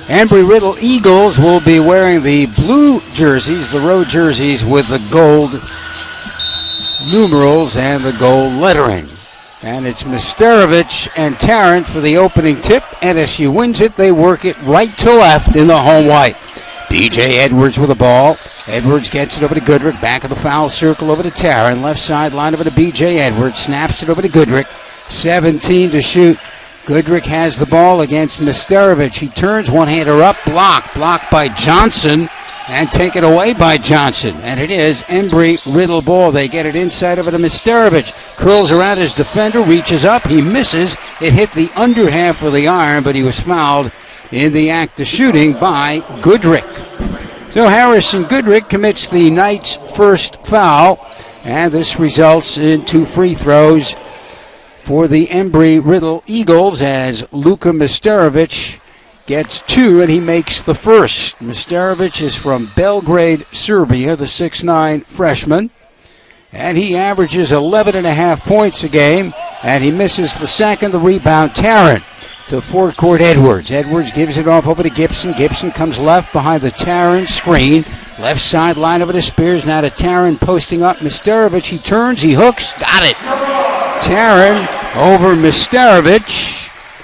Embry-Riddle Eagles will be wearing the blue jerseys, the road jerseys with the gold numerals and the gold lettering. And it's Misterovich and Tarrant for the opening tip. NSU wins it. They work it right to left in the home white. B.J. Edwards with the ball. Edwards gets it over to Goodrick. Back of the foul circle over to Tarrant. Left sideline over to B.J. Edwards. Snaps it over to Goodrick. 17 to shoot. Goodrick has the ball against Misterovich. He turns one-hander up. Blocked by Johnson. And taken away by Johnson. And it is Embry-Riddle ball. They get it inside over to Misterovich. Curls around his defender. Reaches up. He misses. It hit the under half of the iron, but he was fouled in the act of shooting by Goodrick. So Harrison Goodrick commits the night's first foul. And this results in 2 free throws for the Embry-Riddle Eagles as Luka Misterovich gets 2, and he makes the first. Misterovich is from Belgrade, Serbia, the 6'9 freshman. And he averages 11.5 points a game, and he misses the second. The rebound, Tarrant to forecourt Edwards. Edwards gives it off over to Gibson. Gibson comes left behind the Tarrant screen. Left sideline over to Spears. Now to Tarrant posting up Misterovich. He turns, he hooks, got it. Tarrant over Misterovich.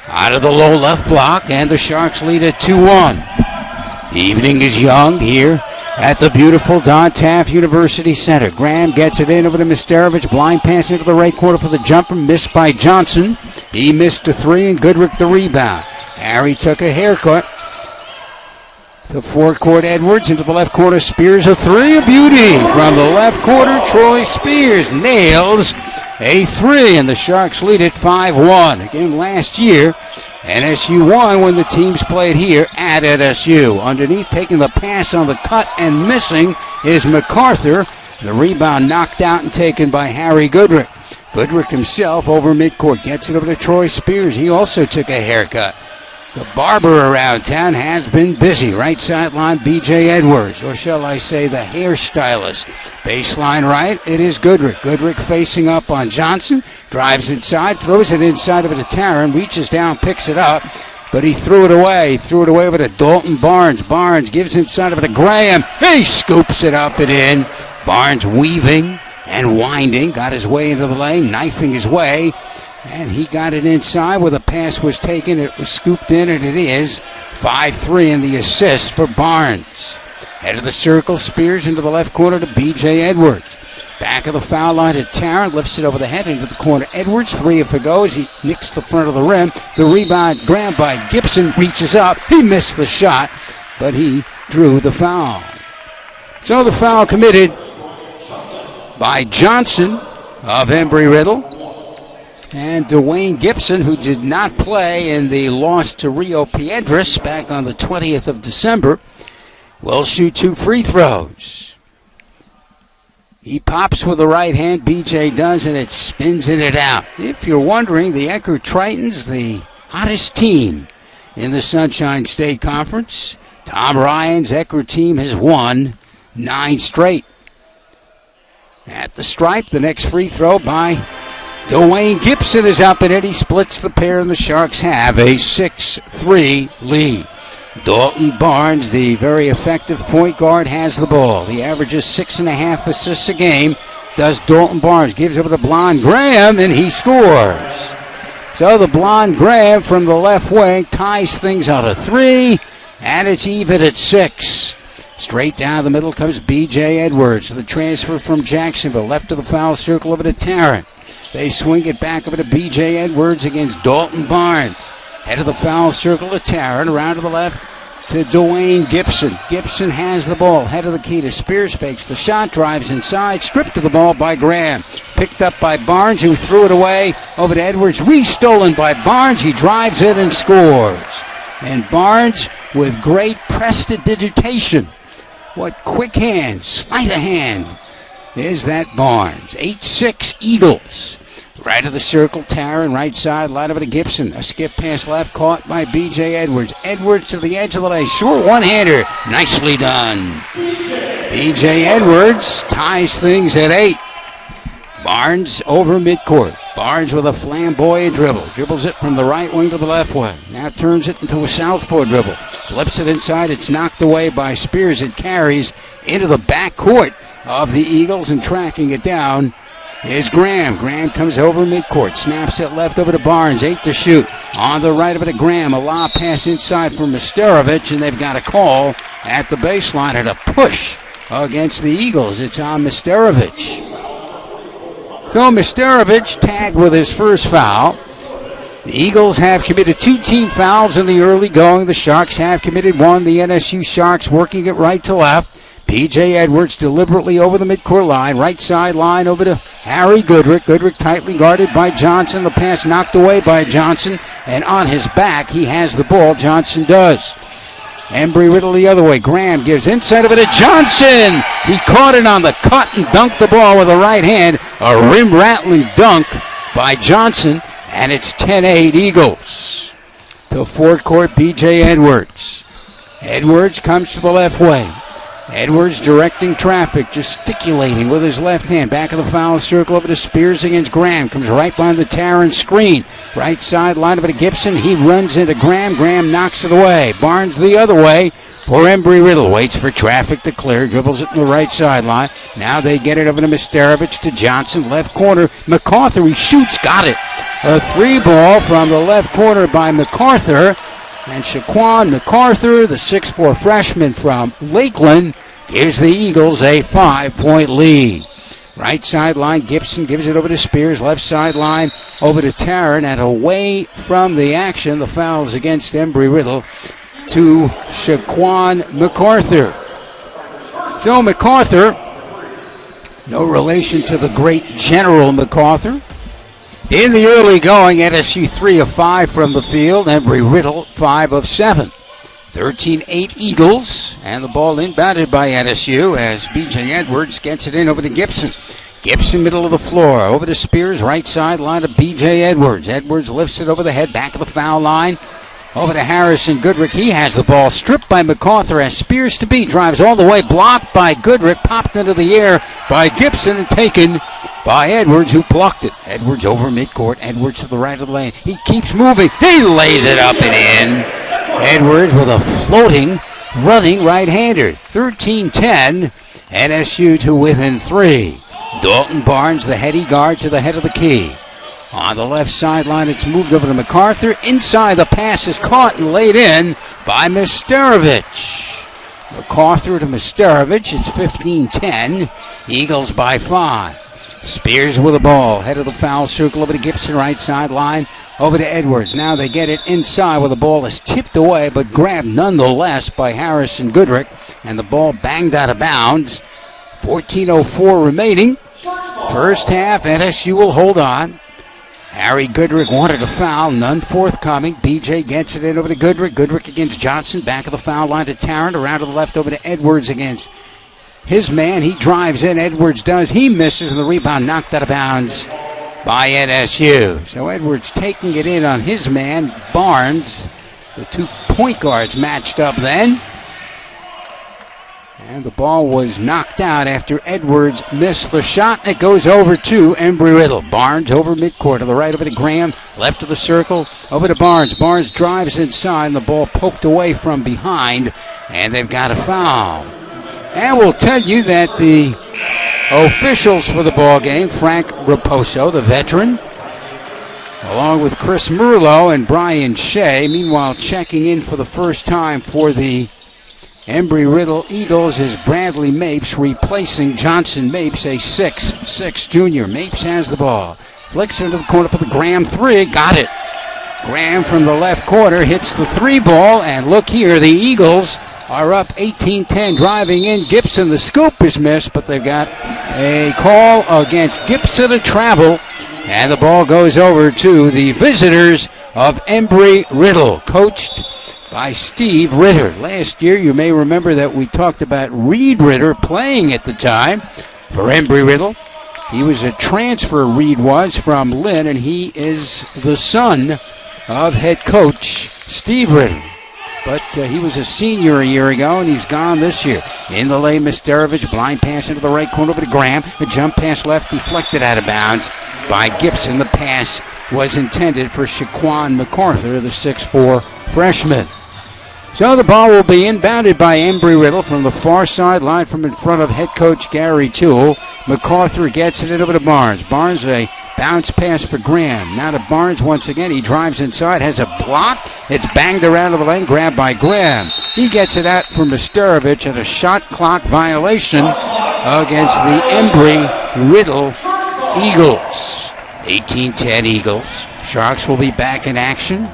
Out of the low left block, and the Sharks lead at 2-1. The evening is young here at the beautiful Don Taft University Center. Graham gets it in over to Misterovich. Blind pass into the right corner for the jumper. Missed by Johnson. He missed a 3, and Goodrick the rebound. Harry took a haircut. The forecourt Edwards into the left corner. Spears a 3. A beauty from the left corner. Troy Spears nails a 3, and the Sharks lead at 5-1. Again, last year, NSU won when the teams played here at NSU. Underneath, taking the pass on the cut and missing is MacArthur. The rebound knocked out and taken by Harry Goodrick. Goodrick himself over midcourt gets it over to Troy Spears. He also took a haircut. The barber around town has been busy. Right sideline, B.J. Edwards, or shall I say the hairstylist. Baseline right, it is Goodrick. Goodrick facing up on Johnson. Drives inside, throws it inside of it to Tarrant. Reaches down, picks it up, but he threw it away. Threw it away over to Dalton Barnes. Barnes gives inside of it to Graham. He scoops it up and in. Barnes weaving and winding. Got his way into the lane, knifing his way. And he got it inside where the pass was taken. It was scooped in, and it is 5-3 in the assist for Barnes. Head of the circle, Spears into the left corner to B.J. Edwards. Back of the foul line to Tarrant, lifts it over the head into the corner. Edwards, 3 if it goes. He nicks the front of the rim. The rebound grabbed by Gibson, reaches up. He missed the shot, but he drew the foul. So the foul committed by Johnson of Embry-Riddle. And Dwayne Gibson, who did not play in the loss to Rio Piedras back on the 20th of December, will shoot 2 free throws. He pops with the right hand, BJ does, and it spins in and out. If you're wondering, the Eckerd Tritons, the hottest team in the Sunshine State Conference. Tom Ryan's Eckerd team has won 9 straight. At the stripe, the next free throw by Dwayne Gibson is up, and Eddie splits the pair, and the Sharks have a 6-3 lead. Dalton Barnes, the very effective point guard, has the ball. He averages 6.5 assists a game. Does Dalton Barnes. Gives over to Blonde Graham, and he scores. So the Blonde Graham from the left wing ties things on a 3, and it's even at 6. Straight down the middle comes B.J. Edwards. The transfer from Jacksonville. Left of the foul circle over to Tarrant. They swing it back over to B.J. Edwards against Dalton Barnes. Head of the foul circle to Tarrant. Around to the left to Dwayne Gibson. Gibson has the ball. Head of the key to Spears. Fakes the shot. Drives inside. Stripped of the ball by Graham. Picked up by Barnes, who threw it away over to Edwards. Re-stolen by Barnes. He drives it and scores. And Barnes with great prestidigitation. What quick hands, sleight of hand is that Barnes. 8-6 Eagles. Right of the circle, Tarrant, right side, line over to Gibson. A skip pass left, caught by B.J. Edwards. Edwards to the edge of the lane. Short one-hander. Nicely done. B.J. Edwards ties things at 8. Barnes over midcourt. Barnes with a flamboyant dribble. Dribbles it from the right wing to the left wing. Now turns it into a southpaw dribble. Flips it inside. It's knocked away by Spears. It carries into the backcourt of the Eagles, and tracking it down is Graham. Graham comes over midcourt. Snaps it left over to Barnes. 8 to shoot. On the right of it to Graham. A lob pass inside for Misterovich, and they've got a call at the baseline and a push against the Eagles. It's on Misterovich. So Misterovich tagged with his first foul. The Eagles have committed 2 team fouls in the early going. The Sharks have committed 1. The NSU Sharks working it right to left. B.J. Edwards deliberately over the midcourt line. Right side line over to Harry Goodrick. Goodrick tightly guarded by Johnson. The pass knocked away by Johnson. And on his back, he has the ball. Johnson does. Embry-Riddle the other way. Graham gives inside of it to Johnson. He caught it on the cut and dunked the ball with the right hand. A rim-rattling dunk by Johnson, and it's 10-8 Eagles. To forecourt, B.J. Edwards. Edwards comes to the left wing. Edwards directing traffic, gesticulating with his left hand. Back of the foul circle over to Spears against Graham. Comes right behind the Tarrant screen. Right side line over to Gibson. He runs into Graham. Graham knocks it away. Barnes the other way for Embry-Riddle. Waits for traffic to clear. Dribbles it to the right sideline. Now they get it over to Misterovich to Johnson. Left corner. MacArthur. He shoots. Got it. A 3-ball from the left corner by MacArthur. And Shaquan MacArthur, the 6'4 freshman from Lakeland, gives the Eagles a 5-point lead. Right sideline, Gibson gives it over to Spears. Left sideline over to Tarrant. And away from the action, the fouls against Embry-Riddle to Shaquan MacArthur. So MacArthur, no relation to the great General MacArthur. In the early going, NSU 3 of 5 from the field. Embry-Riddle 5 of 7. 13-8 Eagles, and the ball inbounded by NSU as B.J. Edwards gets it in over to Gibson. Gibson, middle of the floor, over to Spears, right side line to B.J. Edwards. Edwards lifts it over the head, back of the foul line, over to Harrison Goodrick. He has the ball, stripped by MacArthur as Spears to beat, drives all the way, blocked by Goodrick, popped into the air by Gibson and taken by Edwards, who blocked it. Edwards over midcourt, Edwards to the right of the lane. He keeps moving, he lays it up and in. Edwards with a floating, running right-hander. 13-10, NSU to within 3. Dalton Barnes, the heady guard, to the head of the key. On the left sideline, it's moved over to MacArthur. Inside, the pass is caught and laid in by Misterovich. MacArthur to Misterovich. It's 15-10. Eagles by 5. Spears with the ball. Head of the foul circle over to Gibson, right sideline. Over to Edwards. Now they get it inside where the ball is tipped away, but grabbed nonetheless by Harrison Goodrick. And the ball banged out of bounds. 14:04 remaining. First half, NSU will hold on. Harry Goodrick wanted a foul, none forthcoming. BJ gets it in over to Goodrick. Goodrick against Johnson, back of the foul line to Tarrant. Around to the left over to Edwards against his man. He drives in, Edwards does. He misses, and the rebound knocked out of bounds by NSU. So Edwards taking it in on his man, Barnes. The 2 point guards matched up then. And the ball was knocked out after Edwards missed the shot. And it goes over to Embry-Riddle. Barnes over midcourt to the right over to Graham. Left of the circle over to Barnes. Barnes drives inside and the ball poked away from behind. And they've got a foul. And we'll tell you that the officials for the ball game, Frank Raposo, the veteran, along with Chris Merlo and Brian Shea, meanwhile checking in for the first time for the Embry-Riddle Eagles is Bradley Mapes, replacing Johnson Mapes, a 6'6 junior. Mapes has the ball. Flicks into the corner for the Graham 3. Got it. Graham from the left corner hits the 3-ball, and look here, the Eagles are up 18-10, driving in. Gibson, the scoop is missed, but they've got a call against Gibson to travel, and the ball goes over to the visitors of Embry-Riddle, coached by Steve Ritter. Last year, you may remember that we talked about Reed Ritter playing at the time for Embry-Riddle. He was a transfer, Reed was, from Lynn, and he is the son of head coach Steve Ritter. But he was a senior a year ago, and he's gone this year. In the lane, Misterovich, blind pass into the right corner over to Graham. A jump pass left, deflected out of bounds. by Gibson. The pass was intended for Shaquan MacArthur, the 6'4 freshman. So the ball will be inbounded by Embry-Riddle from the far sideline from in front of head coach Gary Toole. MacArthur gets it over to Barnes. Barnes, a bounce pass for Graham. Now to Barnes once again. He drives inside, has a block. It's banged around to the lane, grabbed by Graham. He gets it out for Misterovich at a shot clock violation against the Embry-Riddle Eagles. 18-10 Eagles. Sharks will be back in action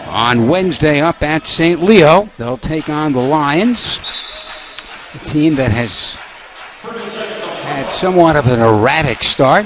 on Wednesday up at St. Leo. They'll take on the Lions, a team that has had somewhat of an erratic start.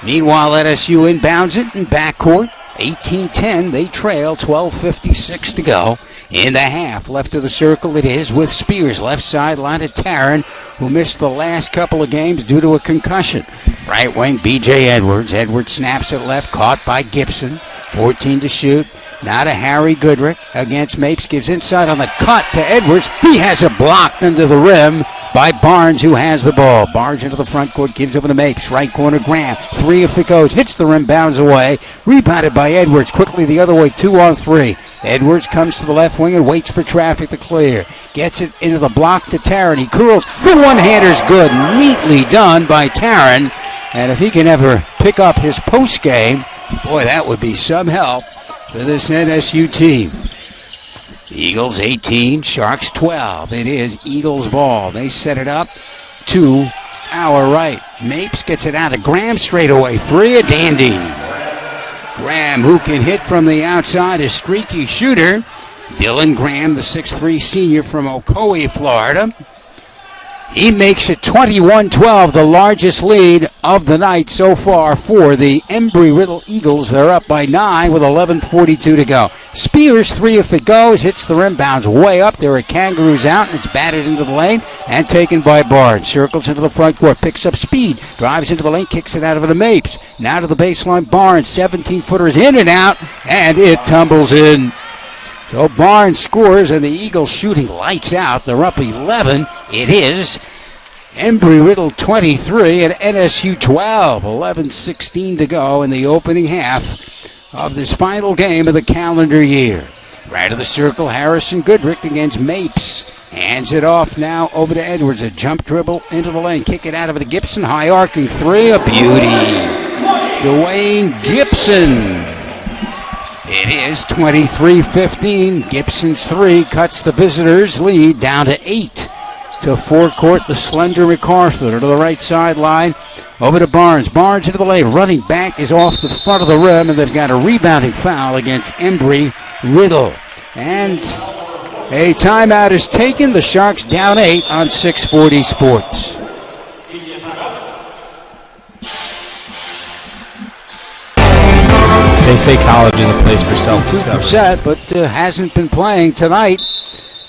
Meanwhile, LSU inbounds it in backcourt. 18-10, they trail, 12:56 to go in the half. Left of the circle it is with Spears. Left sideline to Taryn, who missed the last couple of games due to a concussion. Right wing, B.J. Edwards. Edwards snaps it left, caught by Gibson. 14 to shoot. Now to Harry Goodrick against Mapes. Gives inside on the cut to Edwards. He has it blocked under the rim by Barnes, who has the ball. Barnes into the front court, gives over to Mapes. Right corner, Graham. 3 if it goes. Hits the rim, bounds away. Rebounded by Edwards. Quickly the other way, 2-on-3. Edwards comes to the left wing and waits for traffic to clear. Gets it into the block to Taryn. He curls. The one-hander's good. Neatly done by Taryn. And if he can ever pick up his post game, boy, that would be some help for this NSU team. Eagles 18, Sharks 12. It is Eagles ball. They set it up to our right. Mapes gets it out of Graham straight away. 3, a dandy. Graham, who can hit from the outside, a streaky shooter. Dylan Graham, the 6'3 senior from Ocoee, Florida. He makes it 21-12, the largest lead of the night so far for the Embry-Riddle Eagles. They're up by 9 with 11:42 to go. Spears, 3 if it goes, hits the rim, bounds way up. There are Kangaroos out, and it's batted into the lane and taken by Barnes. Circles into the front court, picks up speed, drives into the lane, kicks it out of the Mapes. Now to the baseline, Barnes, 17-footers in and out, and it tumbles in. So Barnes scores, and the Eagles shooting lights out. They're up 11. It is Embry-Riddle 23 and NSU 12. 11:16 to go in the opening half of this final game of the calendar year. Right of the circle, Harrison Goodrick against Mapes. Hands it off now over to Edwards. A jump dribble into the lane. Kick it out of it to Gibson. High arcing 3. A beauty. Dwayne Gibson. It is 23-15. Gibson's 3 cuts the visitors' lead down to 8. To forecourt, the slender MacArthur to the right sideline. Over to Barnes. Barnes into the lane. Running back is off the front of the rim, and they've got a rebounding foul against Embry-Riddle. And a timeout is taken. The Sharks down 8 on 640 Sports. They say college is a place for self-discovery. 2%, but hasn't been playing tonight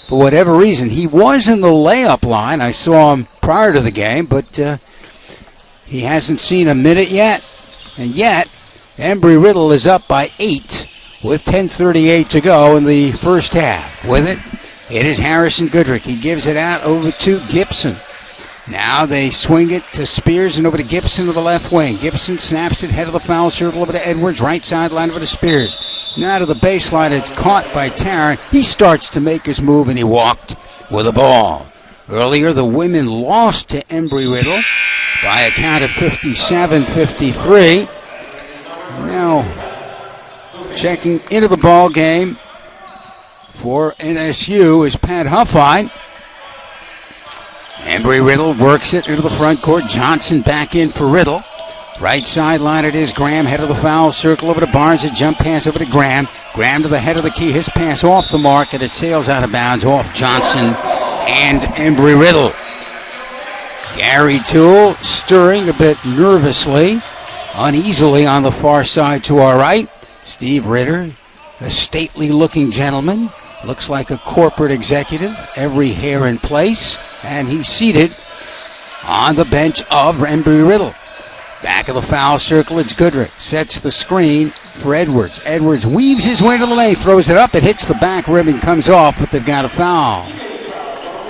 for whatever reason. He was in the layup line. I saw him prior to the game, but he hasn't seen a minute yet. And yet, Embry-Riddle is up by 8 with 10:38 to go in the first half. With it, it is Harrison Goodrick. He gives it out over to Gibson. Now they swing it to Spears and over to Gibson to the left wing. Gibson snaps it, head of the foul circle over to Edwards, right sideline over to Spears. Now to the baseline, it's caught by Tarrant. He starts to make his move and he walked with the ball. Earlier, the women lost to Embry-Riddle by a count of 57-53. Now checking into the ball game for NSU is Pat Huffine. Embry-Riddle works it into the front court. Johnson back in for Riddle. Right sideline it is. Graham, head of the foul circle over to Barnes. A jump pass over to Graham. Graham to the head of the key. His pass off the mark, and it sails out of bounds off Johnson and Embry-Riddle. Gary Toole stirring a bit nervously, uneasily on the far side to our right. Steve Ritter, a stately-looking gentleman. Looks like a corporate executive, every hair in place, and he's seated on the bench of Embry-Riddle. Back of the foul circle, it's Goodrick. Sets the screen for Edwards. Edwards weaves his way to the lane, throws it up, it hits the back rim and comes off, but they've got a foul.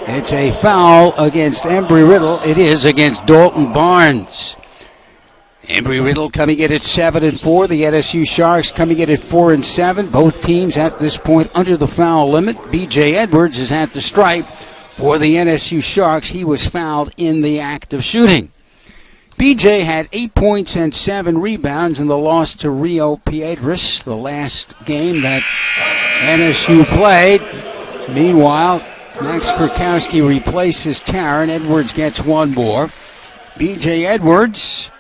It's a foul against Embry-Riddle. It is against Dalton Barnes. Embry-Riddle coming in at 7-4. The NSU Sharks coming in at 4-7. Both teams at this point under the foul limit. B.J. Edwards is at the stripe for the NSU Sharks. He was fouled in the act of shooting. B.J. had 8 points and 7 rebounds in the loss to Rio Piedras, the last game that NSU played. Meanwhile, Max Kurkowski replaces Taryn. Edwards gets one more. B.J. Edwards,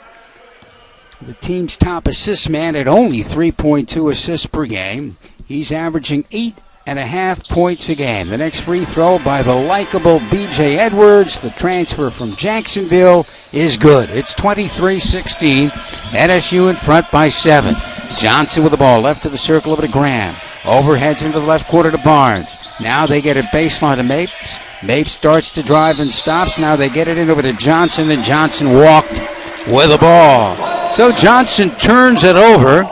the team's top assist man, at only 3.2 assists per game. He's averaging 8.5 points a game. The next free throw by the likable B.J. Edwards, the transfer from Jacksonville, is good. It's 23-16. NSU in front by 7. Johnson with the ball, left of the circle over to Graham. Overheads into the left quarter to Barnes. Now they get it baseline to Mapes. Mapes starts to drive and stops. Now they get it in over to Johnson, and Johnson walked with the ball. So Johnson turns it over,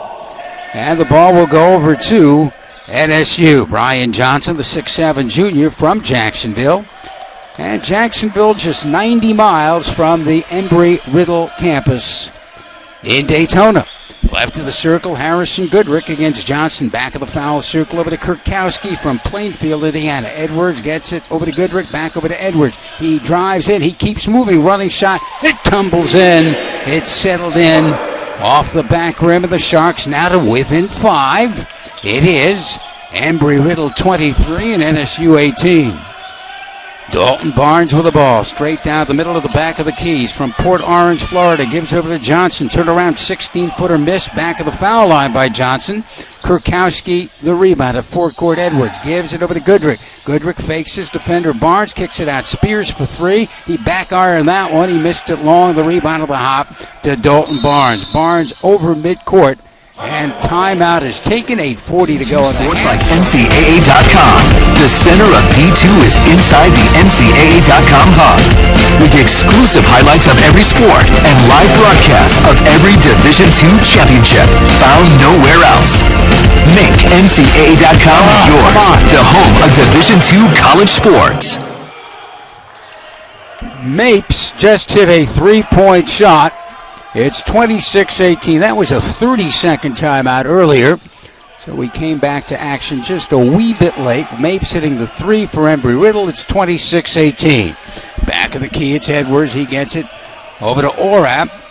and the ball will go over to NSU. Brian Johnson, the 6'7 junior from Jacksonville. And Jacksonville just 90 miles from the Embry-Riddle campus in Daytona. Left of the circle, Harrison Goodrick against Johnson. Back of the foul circle over to Kurkowski from Plainfield, Indiana. Edwards gets it over to Goodrick, back over to Edwards. He drives in, he keeps moving, running shot. It tumbles in. It's settled in off the back rim of the Sharks, now to within 5. It is Embry-Riddle 23 and NSU 18. Dalton Barnes with the ball, straight down the middle of the back of the keys from Port Orange, Florida. Gives it over to Johnson. Turn around, 16-footer miss, back of the foul line by Johnson. Kurkowski, the rebound at forecourt. Edwards gives it over to Goodrick. Goodrick fakes his defender. Barnes kicks it out. Spears for 3. He back ironed that one. He missed it long. The rebound of the hop to Dalton Barnes. Barnes over midcourt. And timeout is taken, 8:40 to go. Sports like NCAA.com. The center of D2 is inside the NCAA.com hub with exclusive highlights of every sport and live broadcasts of every Division II championship found nowhere else. Make NCAA.com yours, the home of Division II college sports. Mapes just hit a 3-point shot. It's 26-18. That was a 30-second timeout earlier. So we came back to action just a wee bit late. Mapes hitting the 3 for Embry-Riddle. It's 26-18. Back of the key, it's Edwards. He gets it over to Orap.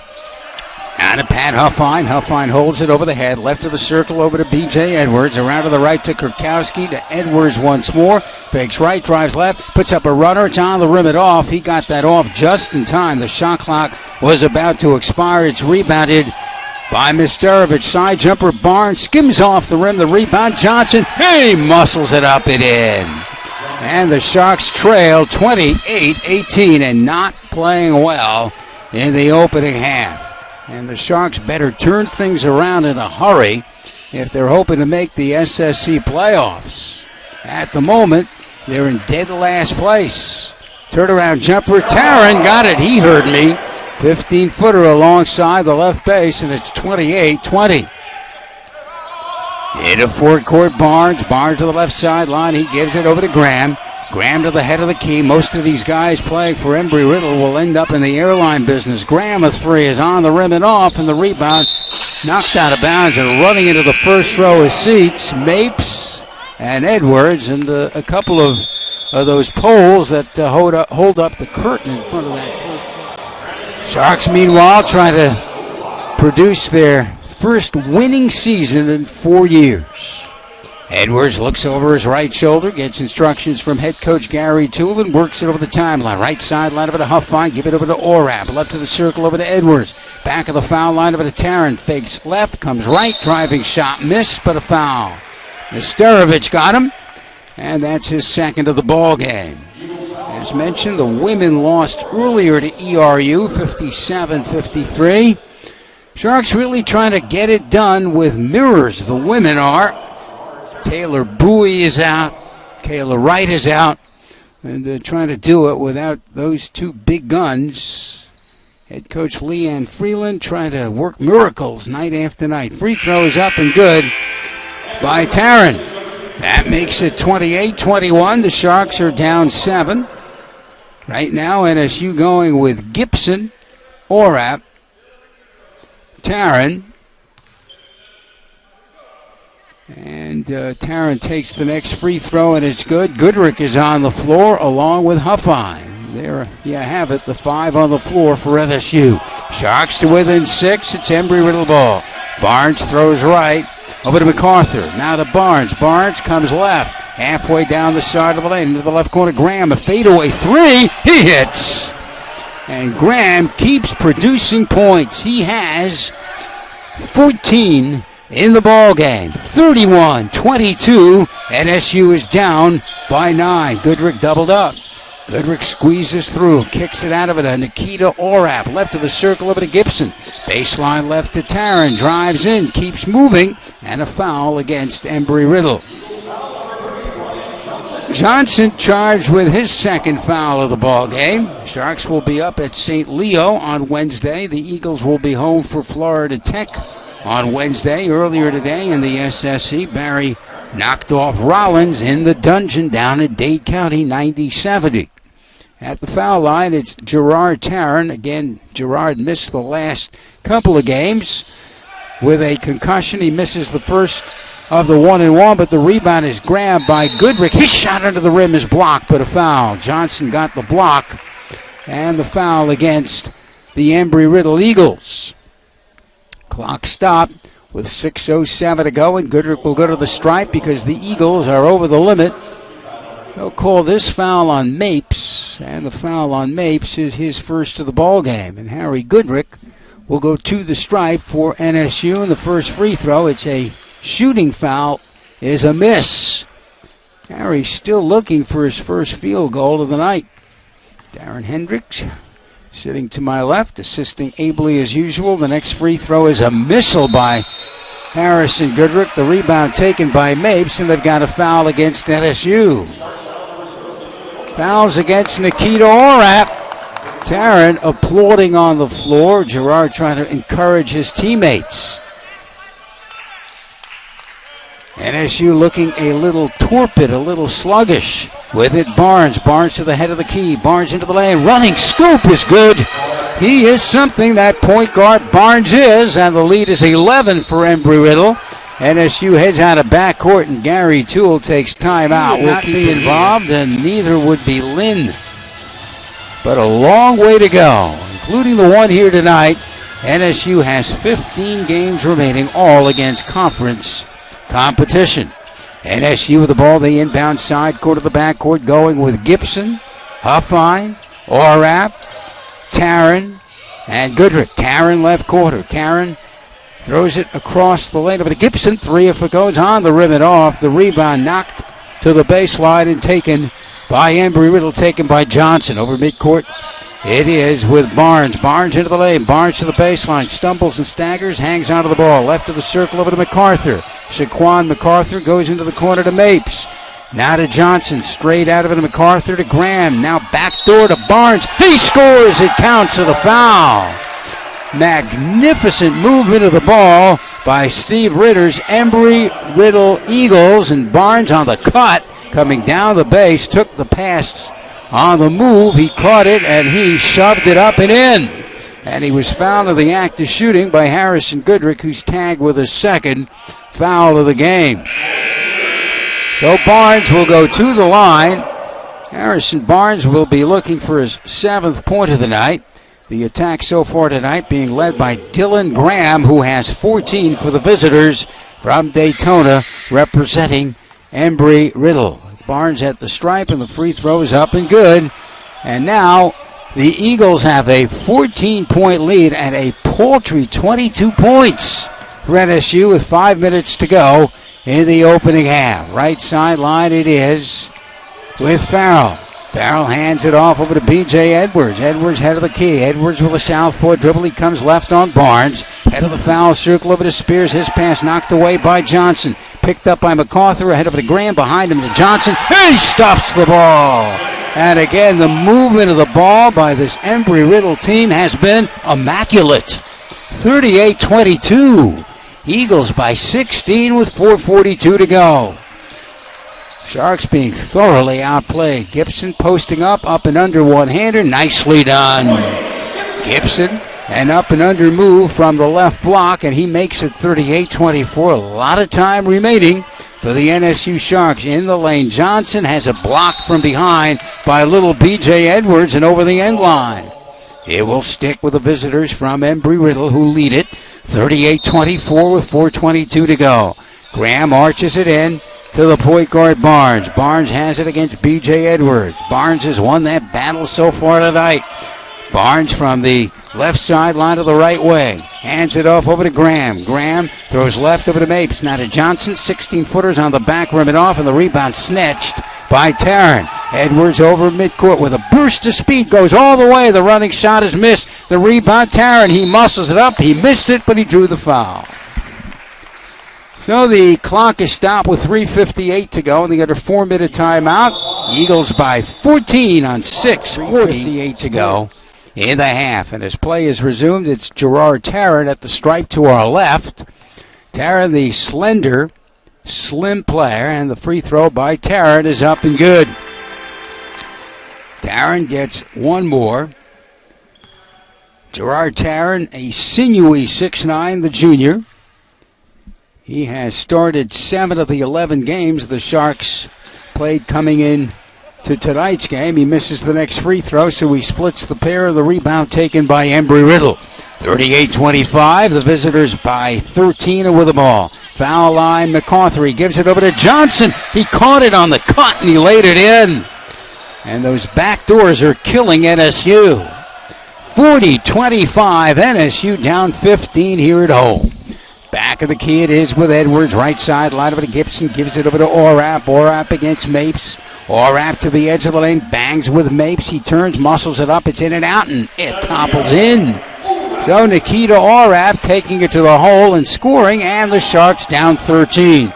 Down to Pat Huffine. Huffine holds it over the head. Left of the circle over to B.J. Edwards. Around to the right to Kurkowski. To Edwards once more. Fakes right, drives left. Puts up a runner. It's on the rim and off. He got that off just in time. The shot clock was about to expire. It's rebounded by Misterovich. Side jumper. Barnes skims off the rim. The rebound. Johnson. He muscles it up and in. And the Sharks trail 28-18 and not playing well in the opening half. And the Sharks better turn things around in a hurry if they're hoping to make the SSC playoffs. At the moment, they're in dead last place. Turnaround jumper, Taryn got it. He heard me. 15-footer alongside the left base, and it's 28-20. Into forecourt, Barnes. Barnes to the left sideline. He gives it over to Graham. Graham to the head of the key. Most of these guys playing for Embry-Riddle will end up in the airline business. Graham, a 3, is on the rim and off, and the rebound knocked out of bounds, and running into the first row of seats, Mapes and Edwards, and a couple of those poles that hold up the curtain in front of that. Sharks, meanwhile, trying to produce their first winning season in 4 years. Edwards looks over his right shoulder, gets instructions from head coach Gary Toole, and works it over the timeline. Right sideline over to Huffine, give it over to Orap. Left of the circle over to Edwards. Back of the foul line over to Taryn. Fakes left, comes right, driving shot, missed, but a foul. Misterovich got him, and that's his second of the ball game. As mentioned, the women lost earlier to ERU, 57-53. Sharks really trying to get it done with mirrors. The women are. Taylor Bowie is out. Kayla Wright is out. And they're trying to do it without those two big guns. Head coach Leanne Freeland trying to work miracles night after night. Free throw is up and good by Taryn. That makes it 28-21. The Sharks are down 7. Right now, NSU going with Gibson, Orap, Taryn. And Taryn takes the next free throw, and it's good. Goodrich is on the floor along with Huffine. There you have it, the 5 on the floor for LSU. Sharks to within 6. It's Embry-Riddle ball. Barnes throws right over to MacArthur. Now to Barnes. Barnes comes left. Halfway down the side of the lane into the left corner. Graham, a fadeaway 3. He hits. And Graham keeps producing points. He has 14 in the ball game. 31-22. NSU is down by 9. Goodrich doubled up. Goodrich squeezes through, kicks it out of it. Nikita Orap, left of the circle over to Gibson. Baseline left to Taryn, drives in, keeps moving, and a foul against Embry-Riddle. Johnson charged with his second foul of the ball game. Sharks will be up at St. Leo on Wednesday. The Eagles will be home for Florida Tech on Wednesday. Earlier today in the SSC, Barry knocked off Rollins in the dungeon down in Dade County, 90-70. At the foul line, it's Gerard Taryn. Again, Gerard missed the last couple of games with a concussion. He misses the first of the 1-and-1, but the rebound is grabbed by Goodrich. His shot under the rim is blocked, but a foul. Johnson got the block, and the foul against the Embry-Riddle Eagles. Clock stopped with 6:07 to go, and Goodrich will go to the stripe because the Eagles are over the limit. They'll call this foul on Mapes, and the foul on Mapes is his first of the ball game. And Harry Goodrich will go to the stripe for NSU, and the first free throw, it's a shooting foul, is a miss. Harry's still looking for his first field goal of the night. Darren Hendricks sitting to my left, assisting ably as usual. The next free throw is a missile by Harrison Goodrich. The rebound taken by Mapes, and they've got a foul against NSU. Fouls against Nikita Orap. Taryn applauding on the floor. Gerard trying to encourage his teammates. NSU looking a little torpid, a little sluggish. With it, Barnes. Barnes to the head of the key. Barnes into the lane. Running scoop is good. He is something, that point guard Barnes is, and the lead is 11 for Embry-Riddle. NSU heads out of backcourt, and Gary Toole takes time out. Will be involved, and neither would be Lynn. But a long way to go, including the one here tonight. NSU has 15 games remaining, all against conference competition. NSU with the ball, they inbound side court of the backcourt, going with Gibson, Huffine, Orap, Taryn, and Goodrich. Taryn left quarter. Taryn throws it across the lane over to Gibson. 3 if it goes on the rim and off. The rebound knocked to the baseline and taken by Embry-Riddle, taken by Johnson. Over midcourt it is with Barnes. Barnes into the lane. Barnes to the baseline. Stumbles and staggers. Hangs onto the ball. Left of the circle over to MacArthur. Shaquan MacArthur goes into the corner to Mapes. Now to Johnson. Straight out of it to MacArthur to Graham. Now backdoor to Barnes. He scores. It counts as a foul. Magnificent movement of the ball by Steve Ritter's Embry-Riddle Eagles. And Barnes on the cut. Coming down the base. Took the pass on the move. He caught it and he shoved it up and in. And he was fouled in the act of shooting by Harrison Goodrich, who's tagged with a second foul of the game. So Barnes will go to the line. Harrison Barnes will be looking for his 7th point of the night. The attack so far tonight being led by Dylan Graham, who has 14 for the visitors from Daytona, representing Embry-Riddle. Barnes at the stripe, and the free throw is up and good. And now the Eagles have a 14-point lead and a paltry 22 points for NSU with 5 minutes to go in the opening half. Right sideline it is with Farrell. Farrell hands it off over to B.J. Edwards. Edwards head of the key. Edwards with a southpaw dribble. He comes left on Barnes. Head of the foul circle over to Spears. His pass knocked away by Johnson. Picked up by MacArthur. Ahead over to Graham. Behind him to Johnson. He stops the ball. And again, the movement of the ball by this Embry-Riddle team has been immaculate. 38-22. Eagles by 16 with 4:42 to go. Sharks being thoroughly outplayed. Gibson posting up and under one-hander. Nicely done. Gibson An up and under move from the left block, and he makes it 38-24. A lot of time remaining for the NSU Sharks. In the lane, Johnson has a block from behind by little B.J. Edwards and over the end line. It will stick with the visitors from Embry-Riddle, who lead it 38-24 with 4:22 to go. Graham arches it in to the point guard Barnes. Barnes has it against B.J. Edwards. Barnes has won that battle so far tonight. Barnes from the left sideline to the right wing. Hands it off over to Graham. Graham throws left over to Mapes. Now to Johnson. 16-footers on the back rim and off, and the rebound snatched by Tarrant. Edwards over midcourt with a burst of speed. Goes all the way. The running shot is missed. The rebound, Tarrant. He muscles it up. He missed it, but he drew the foul. So the clock is stopped with 3:58 to go, and they get a 4-minute timeout. Eagles by 14 on 6:48 to go in the half. And as play is resumed, it's Gerard Tarrant at the stripe to our left. Tarrant, the slender, slim player, and the free throw by Tarrant is up and good. Tarrant gets one more. Gerard Tarrant, a sinewy 6'9", the junior. He has started 7 of the 11 games the Sharks played coming in to tonight's game. He misses the next free throw, so he splits the pair. The rebound taken by Embry-Riddle. 38-25, the visitors by 13 and with the ball. Foul line, MacArthur. He gives it over to Johnson. He caught it on the cut and he laid it in. And those back doors are killing NSU. 40-25, NSU down 15 here at home. Back of the key it is with Edwards. Right side, line over to Gibson. Gives it over to Orap. Orap against Mapes. Orap to the edge of the lane. Bangs with Mapes. He turns, muscles it up. It's in and out, and it topples in. So Nikita Orap taking it to the hole and scoring, and the Sharks down 13.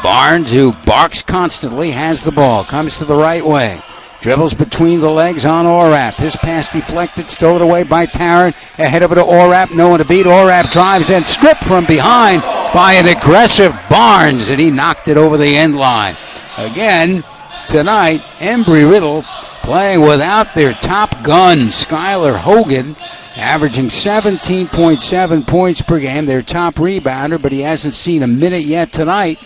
Barnes, who barks constantly, has the ball. Comes to the right wing. Dribbles between the legs on Orap. His pass deflected, stolen away by Tarrant. Ahead over to Orap. No one to beat. Orap drives and stripped from behind by an aggressive Barnes, and he knocked it over the end line. Again, tonight, Embry-Riddle playing without their top gun, Skylar Hogan, averaging 17.7 points per game, their top rebounder, but he hasn't seen a minute yet tonight.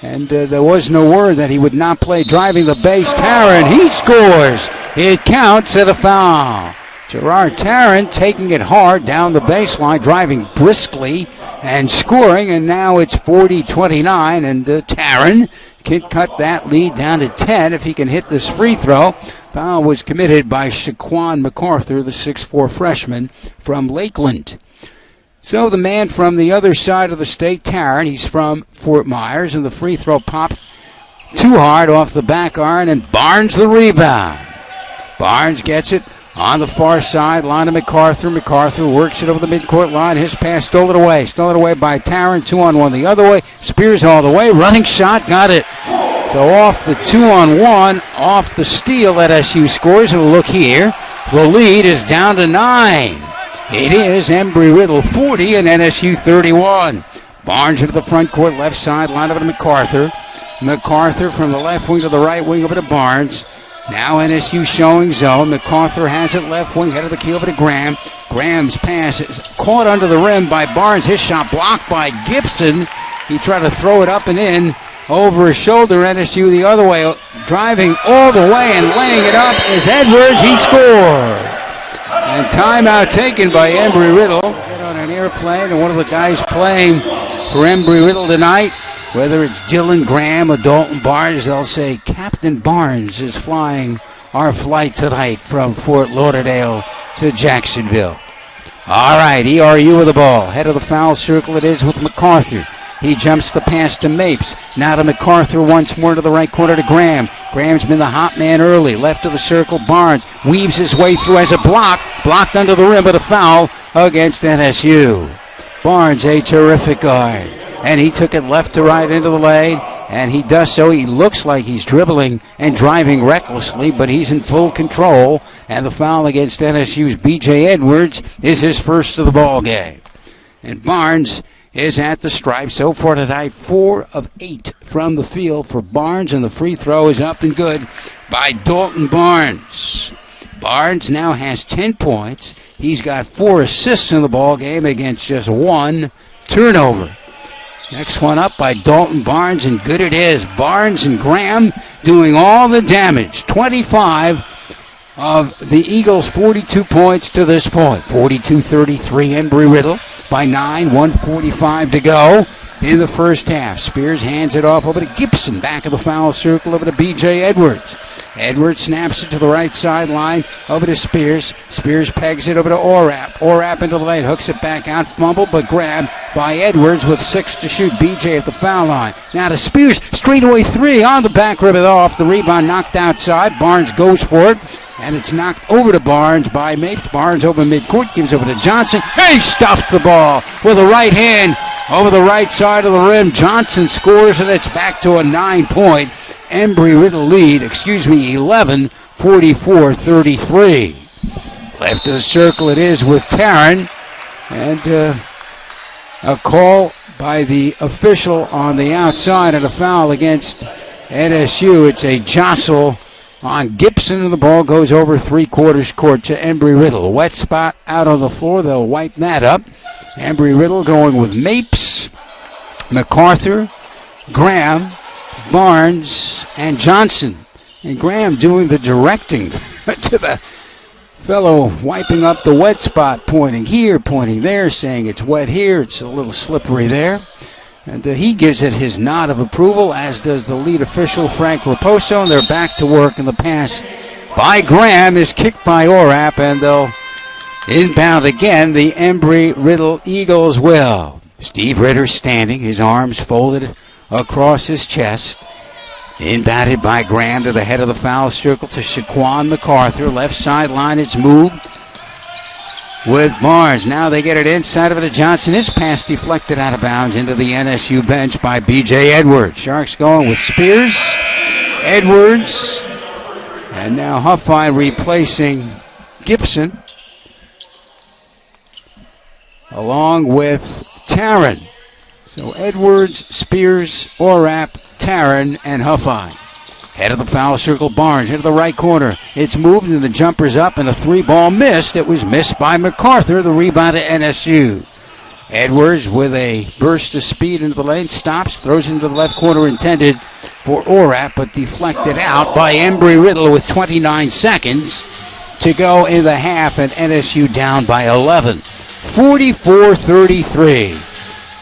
And there was no word that he would not play. Driving the base, Tarrant, he scores. It counts at a foul. Gerard Tarrant taking it hard down the baseline, driving briskly and scoring, and now it's 40-29, and Tarrant can cut that lead down to 10 if he can hit this free throw. Foul was committed by Shaquan MacArthur, the 6'4 freshman from Lakeland. So the man from the other side of the state, Tarrant, he's from Fort Myers, and the free throw popped too hard off the back iron, and Barnes the rebound. Barnes gets it on the far side, line of MacArthur. MacArthur works it over the midcourt line. His pass stolen away by Tarrant. 2-on-1 the other way. Spears all the way. Running shot, got it. So off the 2-on-1, off the steal, LSU scores. And look here, the lead is down to 9. It is Embry-Riddle 40 and NSU 31. Barnes into the front court, left side, line over to MacArthur. MacArthur from the left wing to the right wing over to Barnes. Now NSU showing zone. MacArthur has it left wing, head of the key over to Graham. Graham's pass is caught under the rim by Barnes. His shot blocked by Gibson. He tried to throw it up and in over his shoulder. NSU the other way, driving all the way and laying it up is Edwards. He scored. And timeout taken by Embry-Riddle. Get on an airplane, and one of the guys playing for Embry-Riddle tonight, whether it's Dylan Graham or Dalton Barnes, they'll say, Captain Barnes is flying our flight tonight from Fort Lauderdale to Jacksonville. All right, ERU with the ball. Head of the foul circle it is with MacArthur. He jumps the pass to Mapes. Now to MacArthur once more to the right corner to Graham. Graham's been the hot man early. Left of the circle, Barnes weaves his way through as a block. Blocked under the rim, but a foul against NSU. Barnes, a terrific guard. And he took it left to right into the lane. And he does so. He looks like he's dribbling and driving recklessly, but he's in full control. And the foul against NSU's B.J. Edwards is his first of the ball game. And Barnes is at the stripe. So far tonight, 4 of 8 from the field for Barnes, and the free throw is up and good by Dalton Barnes. Barnes now has 10 points. He's got 4 assists in the ball game against just 1 turnover. Next one up by Dalton Barnes, and good it is. Barnes and Graham doing all the damage. 25 of the Eagles' 42 points to this point. 42-33, Embry-Riddle by 9, 1:45 to go in the first half. Spears hands it off over to Gibson, back of the foul circle over to B.J. Edwards. Edwards snaps it to the right sideline over to Spears. Spears pegs it over to Orap. Orap into the lane, hooks it back out, fumbled but grabbed by Edwards with 6 to shoot. B.J. at the foul line. Now to Spears, straightaway 3 on the back rim, off. The rebound knocked outside. Barnes goes for it, and it's knocked over to Barnes by Mapes. Barnes over midcourt, gives over to Johnson. He stuffs the ball with a right hand over the right side of the rim. Johnson scores, and it's back to a 9-point Embry-Riddle lead, 11, 44-33. Left of the circle it is with Tarrant, and a call by the official on the outside and a foul against NSU. It's a jostle on Gibson, and the ball goes over 3/4 court to Embry-Riddle. Wet spot out on the floor. They'll wipe that up. Embry-Riddle going with Mapes, MacArthur, Graham, Barnes, and Johnson. And Graham doing the directing to the fellow wiping up the wet spot, pointing here, pointing there, saying it's wet here, it's a little slippery there. And he gives it his nod of approval, as does the lead official, Frank Raposo, and they're back to work. And the pass by Graham is kicked by Orap, and they'll inbound again. The Embry-Riddle Eagles will. Steve Ritter standing, his arms folded across his chest. Inbounded by Graham to the head of the foul circle to Shaquan MacArthur. Left sideline, it's moved with Barnes. Now they get it inside of it to Johnson. His pass deflected out of bounds into the NSU bench by B.J. Edwards. Sharks going with Spears, Edwards, and now Huffine replacing Gibson, along with Tarrant. So Edwards, Spears, Orap, Tarrant, and Huffine. Head of the foul circle, Barnes into the right corner. It's moved, and the jumper's up, and a 3-ball missed. It was missed by MacArthur. The rebound to NSU. Edwards with a burst of speed into the lane, stops, throws into the left corner intended for Orap, but deflected out by Embry-Riddle with 29 seconds to go in the half, and NSU down by 11. 44-33.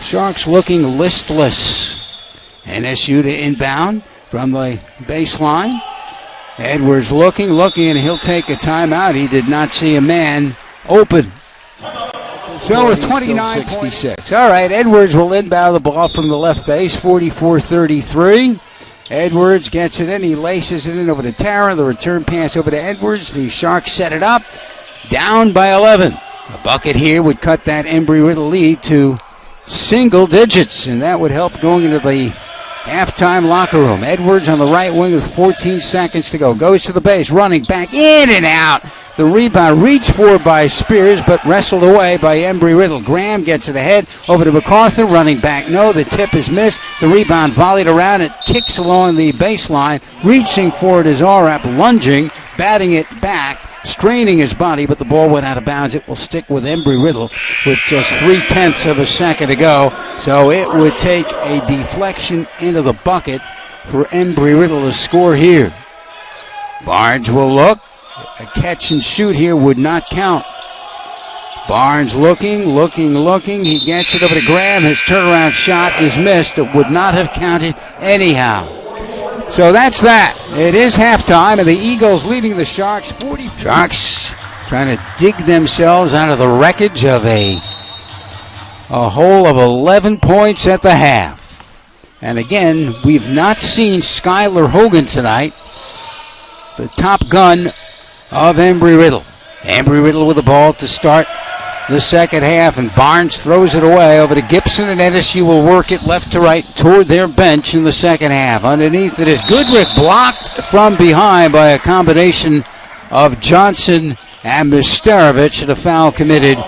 Sharks looking listless. NSU to inbound from the baseline. Edwards looking, and he'll take a timeout. He did not see a man open. So it's 29-66. All right, Edwards will inbound the ball from the left base, 44-33. Edwards gets it in. He laces it in over to Tara. The return pass over to Edwards. The Sharks set it up. Down by 11. A bucket here would cut that Embry-Riddle lead to single digits, and that would help going into the halftime locker room. Edwards on the right wing with 14 seconds to go. Goes to the base, running back, in and out. The rebound reached for by Spears, but wrestled away by Embry-Riddle. Graham gets it ahead, over to MacArthur, running back. No, the tip is missed. The rebound volleyed around. It kicks along the baseline. Reaching for it is Orap, lunging, batting it back, straining his body, but the ball went out of bounds. It will stick with Embry-Riddle with just 0.3 of a second to go. So it would take a deflection into the bucket for Embry-Riddle to score here. Barnes will look. A catch and shoot here would not count. Barnes looking. He gets it over to Graham. His turnaround shot is missed. It would not have counted anyhow. So that's that. It is halftime, and the Eagles leading the Sharks 40. Sharks trying to dig themselves out of the wreckage of a hole of 11 points at the half. And again, we've not seen Skylar Hogan tonight, the top gun of Embry-Riddle. Embry-Riddle with the ball to start the second half, and Barnes throws it away over to Gibson, and NSU will work it left to right toward their bench in the second half. Underneath it is Goodrick, blocked from behind by a combination of Johnson and Mistarovich, and a foul committed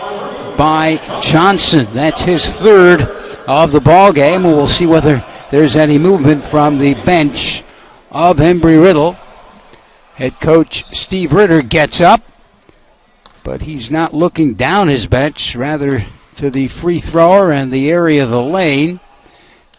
by Johnson. That's his third of the ball game, and we'll see whether there's any movement from the bench of Embry-Riddle. Head coach Steve Ritter gets up, but he's not looking down his bench, rather to the free thrower and the area of the lane.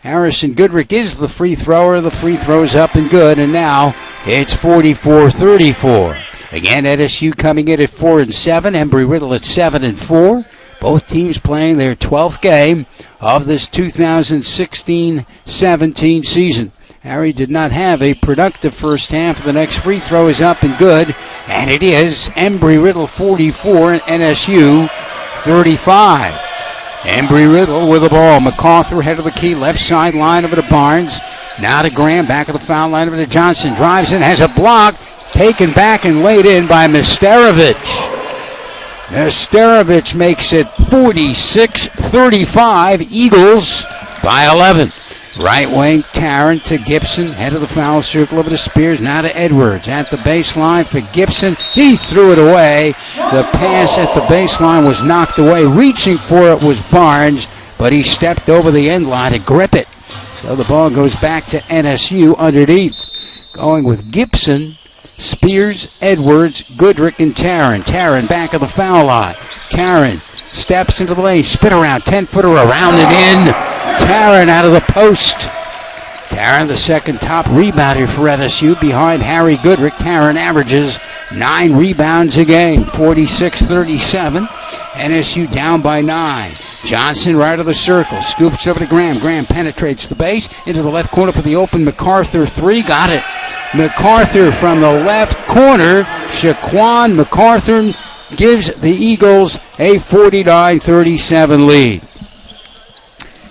Harrison Goodrick is the free thrower. The free throw's up and good, and now it's 44-34. Again, LSU coming in at 4-7, Embry-Riddle at 7-4. Both teams playing their 12th game of this 2016-17 season. Harry did not have a productive first half. The next free throw is up and good, and it is Embry-Riddle 44 and NSU 35. Embry-Riddle with the ball. MacArthur head of the key, left sideline over to Barnes. Now to Graham, back of the foul line over to Johnson. Drives in, has a block, taken back and laid in by Misterovic. Misterovic makes it 46-35. Eagles by 11. Right wing, Tarrant to Gibson. Head of the foul circle over to Spears. Now to Edwards. At the baseline for Gibson. He threw it away. The pass at the baseline was knocked away. Reaching for it was Barnes, but he stepped over the end line to grip it. So the ball goes back to NSU underneath. Going with Gibson, Spears, Edwards, Goodrick, and Tarrant. Tarrant back of the foul line. Tarrant steps into the lane. Spin around. 10-footer around and in. Tarrant out of the post. Tarrant, the second top rebounder for NSU behind Harry Goodrick. Tarrant averages 9 rebounds a game, 46-37. NSU down by 9. Johnson right of the circle. Scoops over to Graham. Graham penetrates the base into the left corner for the open MacArthur 3. Got it. MacArthur from the left corner. Shaquan MacArthur gives the Eagles a 49-37 lead.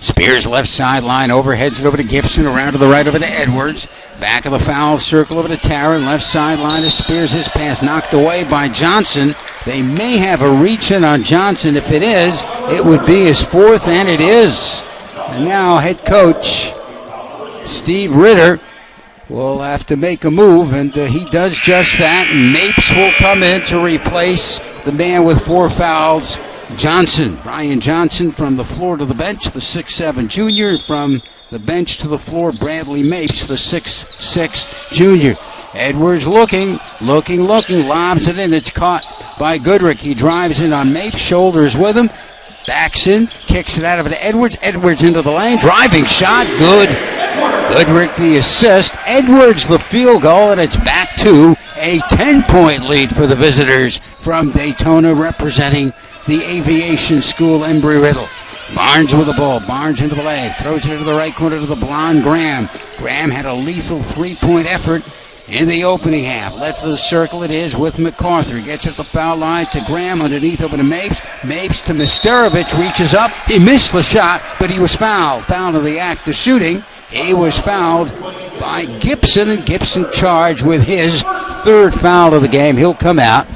Spears left sideline, overheads it over to Gibson, around to the right over to Edwards. Back of the foul circle over to Tarrant, left sideline to Spears. His pass knocked away by Johnson. They may have a reach-in on Johnson. If it is, it would be his 4th, and it is. And now head coach Steve Ritter will have to make a move, and he does just that. Mapes will come in to replace the man with 4 fouls, Johnson. Brian Johnson from the floor to the bench, the 6'7 junior. From the bench to the floor, Bradley Mapes, the 6'6 junior. Edwards looking, lobs it in. It's caught by Goodrick. He drives in on Mapes, shoulders with him, backs in, kicks it out of it to Edwards. Edwards into the lane, driving shot, good. Goodrick the assist, Edwards the field goal, and it's back to a 10-point lead for the visitors from Daytona, representing the Aviation School, Embry-Riddle. Barnes with the ball. Barnes into the lane. Throws it into the right corner to the blonde Graham. Graham had a lethal 3-point effort in the opening half. Left to the circle it is with MacArthur. Gets at the foul line to Graham. Underneath over to Mapes. Mapes to Misterovic. Reaches up. He missed the shot, but he was fouled. Foul of the act of shooting. He was fouled by Gibson, and Gibson charged with his 3rd foul of the game. He'll come out,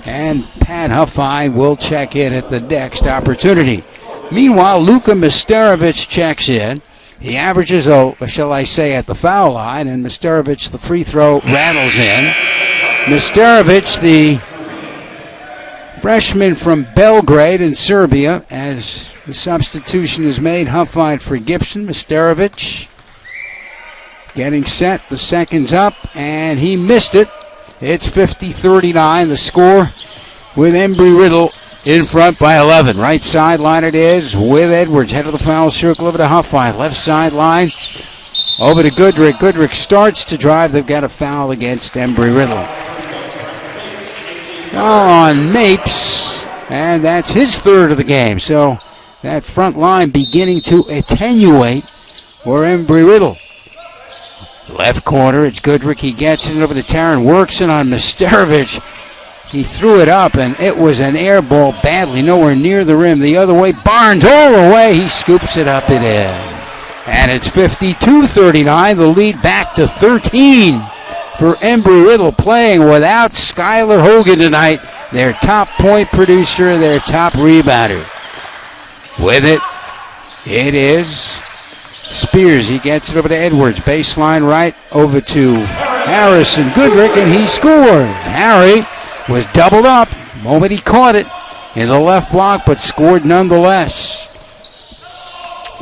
and Pat Huffine will check in at the next opportunity. Meanwhile, Luka Misterovic checks in. He averages, shall I say, at the foul line, and Misterovic, the free throw, rattles in. Misterovic, the freshman from Belgrade in Serbia, as the substitution is made. Huffine for Gibson. Misterovic getting set. The second's up, and he missed it. It's 50-39, the score, with Embry-Riddle in front by 11. Right sideline it is with Edwards. Head of the foul circle over to Huffine. Left sideline over to Goodrick. Goodrick starts to drive. They've got a foul against Embry-Riddle on Mapes, and that's his 3rd of the game. So that front line beginning to attenuate for Embry-Riddle. Left corner, it's Goodrick. He gets it over to Tarrant. Works it on Misterovic. He threw it up, and it was an air ball badly, nowhere near the rim. The other way, Barnes all the way. He scoops it up and in. And it's 52-39, the lead back to 13 for Embry-Riddle, playing without Skylar Hogan tonight, their top point producer, their top rebounder. With it, it is Spears. He gets it over to Edwards. Baseline right over to Harrison Goodrick, and he scores. Harry was doubled up the moment he caught it in the left block, but scored nonetheless.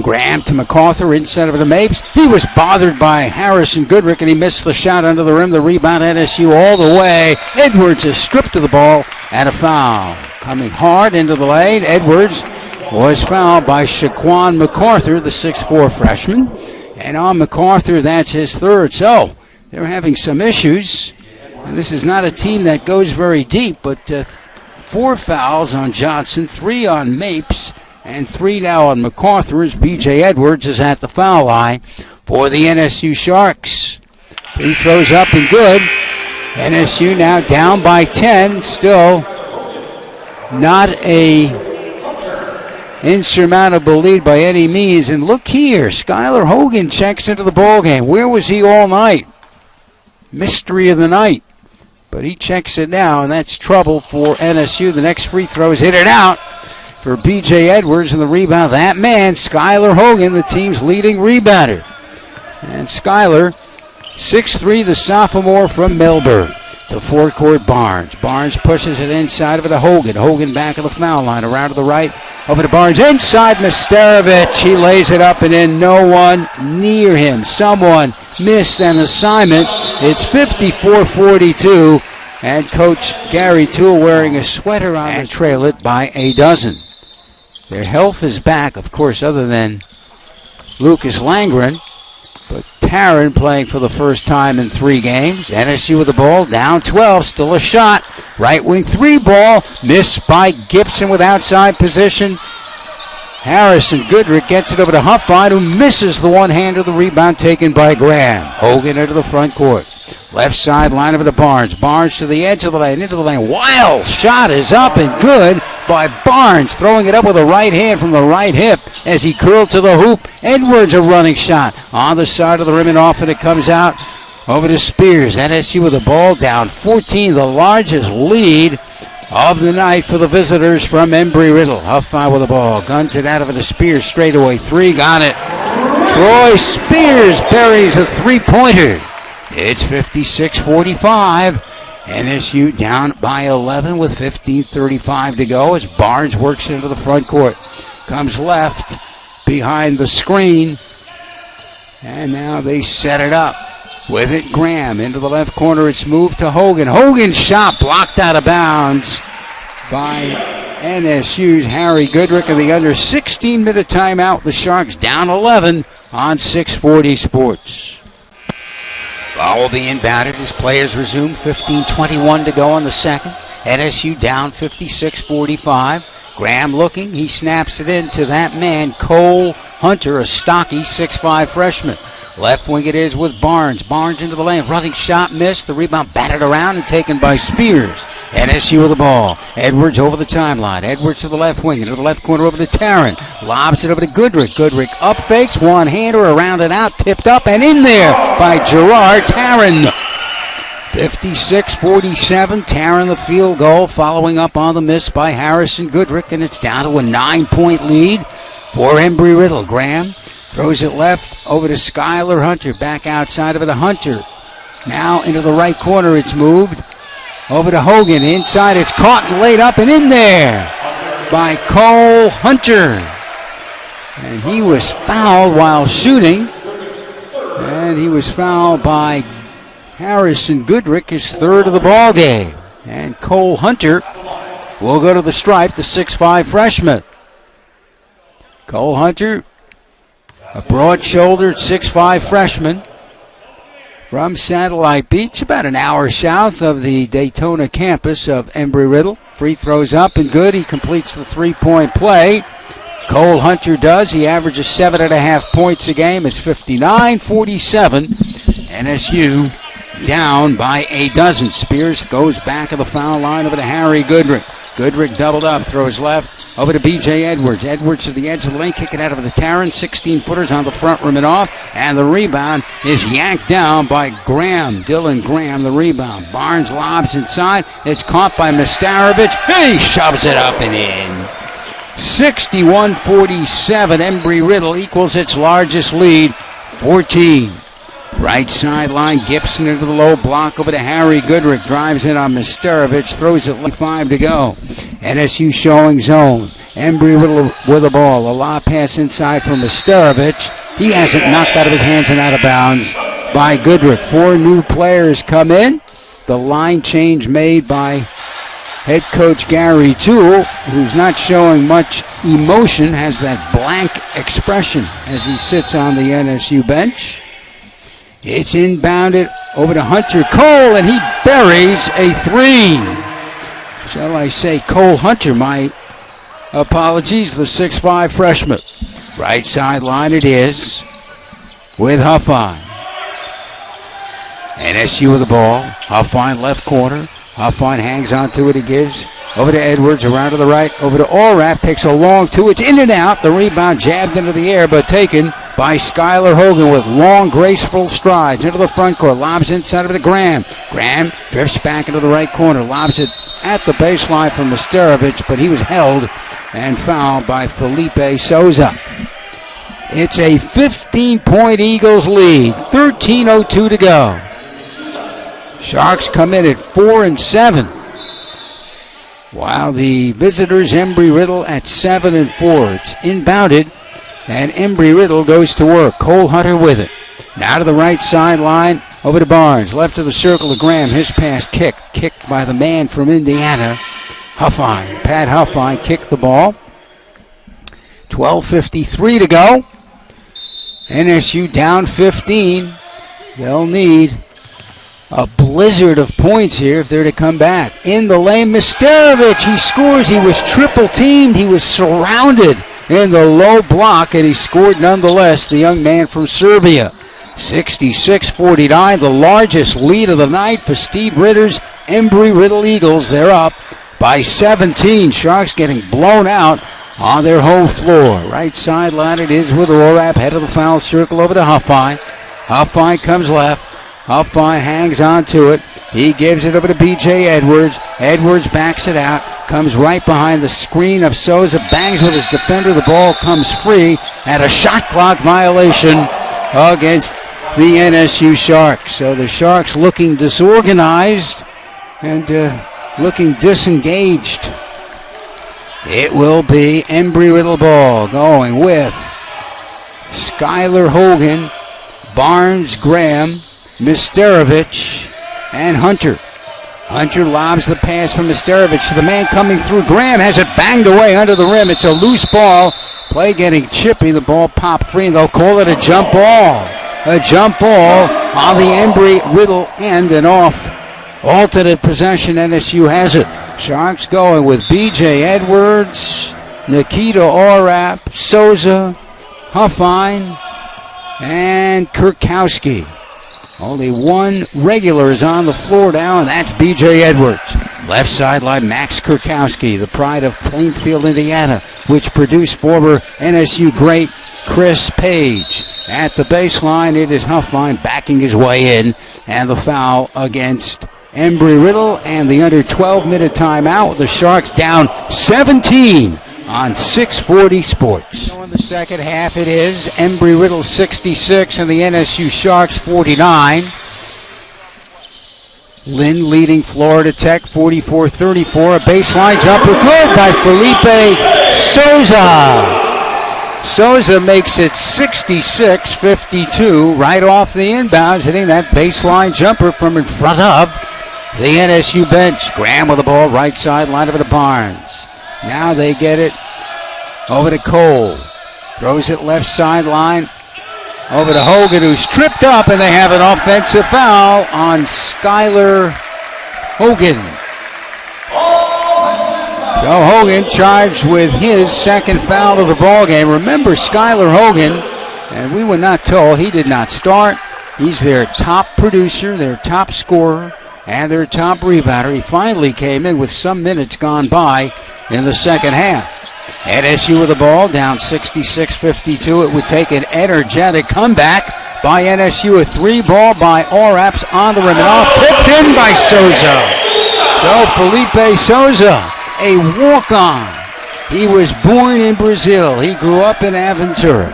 Graham to MacArthur, inside of the Mapes. He was bothered by Harrison Goodrick, and he missed the shot under the rim. The rebound, NSU all the way. Edwards is stripped of the ball and a foul. Coming hard into the lane, Edwards was fouled by Shaquan MacArthur, the 6'4 freshman. And on MacArthur, that's his third. So they're having some issues. And this is not a team that goes very deep, but 4 fouls on Johnson, 3 on Mapes, and 3 now on MacArthur as B.J. Edwards is at the foul line for the NSU Sharks. Free throws up and good. NSU now down by 10. Still not a insurmountable lead by any means. And look here, Skylar Hogan checks into the ballgame. Where was he all night? Mystery of the night. But he checks it now, and that's trouble for NSU. The next free throw is hit and out for B.J. Edwards, and the rebound. That man, Skylar Hogan, the team's leading rebounder. And Skylar, 6'3", the sophomore from Millburn. To forecourt Barnes. Barnes pushes it inside of it to Hogan. Hogan back of the foul line, around to the right, over to Barnes. Inside Mistarovich. He lays it up and in. No one near him. Someone missed an assignment. It's 54-42. And Coach Gary Toole wearing a sweater on and trail it by a dozen. Their health is back, of course, other than Lucas Langren. But Taryn playing for the first time in 3 games. NSU with the ball, down 12, still a shot. Right wing 3 ball, missed by Gibson with outside position. Harrison Goodrick gets it over to Huffine, who misses the one-hander, the rebound taken by Graham. Hogan into the front court. Left side line over to Barnes. Barnes to the edge of the lane, into the lane. Wild shot is up and good by Barnes, throwing it up with a right hand from the right hip as he curled to the hoop. Edwards a running shot on the side of the rim and off, and it comes out over to Spears. NSU with the ball, down 14, the largest lead of the night for the visitors from Embry-Riddle. Huffine with the ball, guns it out of it to Spears, straightaway 3, got it. Troy Spears buries a 3-pointer. It's 56-45. NSU down by 11 with 15:35 to go as Barnes works into the front court. Comes left behind the screen. And now they set it up. With it, Graham into the left corner. It's moved to Hogan. Hogan's shot blocked out of bounds by NSU's Harry Goodrick. And the under 16-minute timeout. The Sharks down 11 on 640 Sports. Foul being batted as players resume. 15:21 to go on the second. NSU down 56-45. Graham looking. He snaps it in to that man, Cole Hunter, a stocky 6'5 freshman. Left wing it is with Barnes. Barnes into the lane. Running shot missed. The rebound batted around and taken by Spears. NSU with the ball. Edwards over the timeline. Edwards to the left wing. Into the left corner over to Taryn. Lobs it over to Goodrick. Goodrick up fakes. One-hander around and out. Tipped up and in there by Gerard Taryn. 56-47. Taryn the field goal. Following up on the miss by Harrison Goodrick. And it's down to a 9-point lead for Embry-Riddle. Graham throws it left over to Skylar Hunter. Back outside of it to Hunter. Now into the right corner. It's moved over to Hogan. Inside it's caught and laid up and in there by Cole Hunter. And he was fouled while shooting. And he was fouled by Harrison Goodrick, his third of the ball game. And Cole Hunter will go to the stripe, the 6'5 freshman. Cole Hunter, a broad-shouldered 6'5 freshman from Satellite Beach, about an hour south of the Daytona campus of Embry-Riddle. Free throws up and good. He completes the 3-point play. Cole Hunter does. He averages 7.5 points a game. It's 59-47. NSU down by a dozen. Spears goes back of the foul line over to Harry Goodrick. Goodrick doubled up, throws left over to B.J. Edwards. Edwards to the edge of the lane, kick it out of the Tarrant. 16-footers on the front rim and off. And the rebound is yanked down by Graham. Dylan Graham, the rebound. Barnes lobs inside. It's caught by Mistarovich. He shoves it up and in. 61-47. Embry-Riddle equals its largest lead, 14. Right sideline, Gibson into the low block over to Harry Goodrick. Drives in on Mistarovich, throws it 5 to go. NSU showing zone. Embry-Riddle with the ball. A lob pass inside from Mistarovich. He has it knocked out of his hands and out of bounds by Goodrick. 4 new players come in. The line change made by Head coach Gary Toole, who's not showing much emotion, has that blank expression as he sits on the NSU bench. It's inbounded over to Hunter Cole, and he buries a three. Shall I say Cole Hunter? My apologies, the 6'5 freshman. Right sideline it is with Huffine. NSU with the ball. Huffine left corner. Huffine hangs on to it. He gives over to Edwards, around to the right, over to Allrap, takes a long two. It's in and out. The rebound jabbed into the air, but taken by Skylar Hogan with long, graceful strides into the front court. Lobs inside of it to Graham. Graham drifts back into the right corner. Lobs it at the baseline from Misterovich, but he was held and fouled by Felipe Souza. It's a 15-point Eagles lead. 13:02 to go. Sharks come in at 4-7, while the visitors, Embry-Riddle, at 7-4. It's inbounded, and Embry-Riddle goes to work. Cole Hunter with it. Now to the right sideline, over to Barnes. Left of the circle to Graham. His pass kicked by the man from Indiana, Huffine. Pat Huffine kicked the ball. 12:53 to go. NSU down 15. They'll need a blizzard of points here if they're to come back. In the lane, Misterovich, he scores. He was triple teamed. He was surrounded in the low block, and he scored nonetheless, the young man from Serbia. 66-49, the largest lead of the night for Steve Ritter's Embry-Riddle Eagles. They're up by 17. Sharks getting blown out on their home floor. Right sideline it is with Allrap, head of the foul circle over to Huffine. Huffine comes left. Huffine hangs on to it. He gives it over to B.J. Edwards. Edwards backs it out. Comes right behind the screen of Souza. Bangs with his defender. The ball comes free. And a shot clock violation against the NSU Sharks. So the Sharks looking disorganized and looking disengaged. It will be Embry-Riddle ball going with Skylar Hogan, Barnes, Graham, Misterovich, and Hunter. Hunter lobs the pass from Misterovich to the man coming through. Graham has it banged away under the rim. It's a loose ball. Play getting chippy. The ball popped free, and they'll call it a jump ball. A jump ball on the Embry-Riddle end, and off alternate possession. NSU has it. Sharks going with B.J. Edwards, Nikita Allrap, Souza, Huffine, and Kurkowski. Only one regular is on the floor now, and that's B.J. Edwards. Left sideline, Max Kurkowski, the pride of Plainfield, Indiana, which produced former NSU great Chris Page. At the baseline, it is Huffine backing his way in, and the foul against Embry-Riddle, and the under 12-minute timeout. The Sharks down 17 on 640 Sports. So in the second half it is Embry-Riddle 66 and the NSU Sharks 49. Lynn leading Florida Tech 44-34. A baseline jumper good by Felipe Souza. Souza makes it 66-52 right off the inbounds, hitting that baseline jumper from in front of the NSU bench. Graham with the ball, right sideline over to Barnes. Now they get it over to Cole. Throws it left sideline over to Hogan, who's tripped up, and they have an offensive foul on Skylar Hogan. So Hogan charged with his second foul of the ball game. Remember, Skylar Hogan, and we were not told, he did not start. He's their top producer, their top scorer, and their top rebounder. He finally came in with some minutes gone by in the second half. NSU with the ball, down 66-52. It would take an energetic comeback by NSU. A three ball by Allrap on the rim and off, tipped in by Souza. So Felipe Souza, a walk-on. He was born in Brazil. He grew up in Aventura.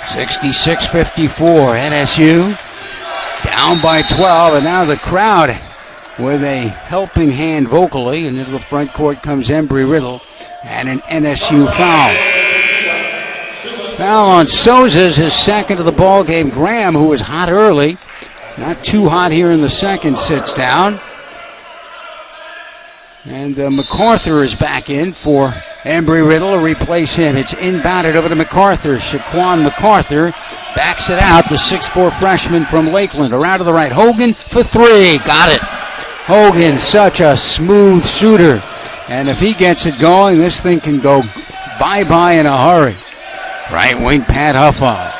66-54, NSU down by 12, and now the crowd with a helping hand vocally, and into the front court comes Embry-Riddle, and an NSU foul. Foul on Souza's, his second of the ball game. Graham, who was hot early, not too hot here in the second, sits down. And MacArthur is back in for Embry-Riddle to replace him. It's inbounded over to MacArthur. Shaquan MacArthur backs it out. The 6'4 freshman from Lakeland. Around to the right. Hogan for three. Got it. Hogan, such a smooth shooter. And if he gets it going, this thing can go bye-bye in a hurry. Right wing, Pat Huffa.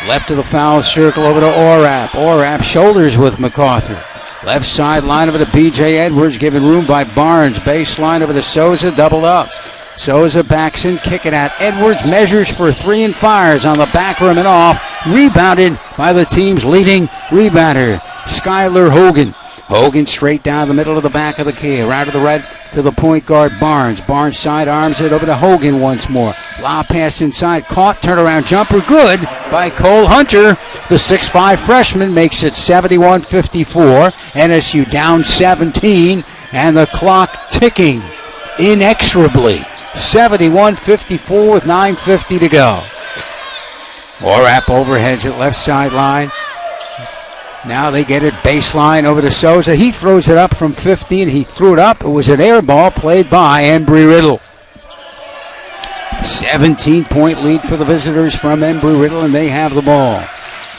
Left of the foul circle over to Orap. Orap shoulders with MacArthur. Left sideline over to B.J. Edwards, given room by Barnes. Baseline over to Souza, doubled up. Souza backs in, kick it out. Edwards measures for three and fires on the back rim and off. Rebounded by the team's leading rebounder, Skylar Hogan. Hogan straight down the middle of the back of the key. Around to the right to the point guard, Barnes. Barnes sidearms it over to Hogan once more. Lob pass inside, caught, turnaround jumper, good by Cole Hunter. The 6'5 freshman makes it 71-54. NSU down 17, and the clock ticking inexorably. 71-54 with 9:50 to go. Orap overheads it left sideline. Now they get it baseline over to Souza. He throws it up from 15. He threw it up. It was an air ball played by Embry-Riddle. 17-point lead for the visitors from Embry-Riddle, and they have the ball.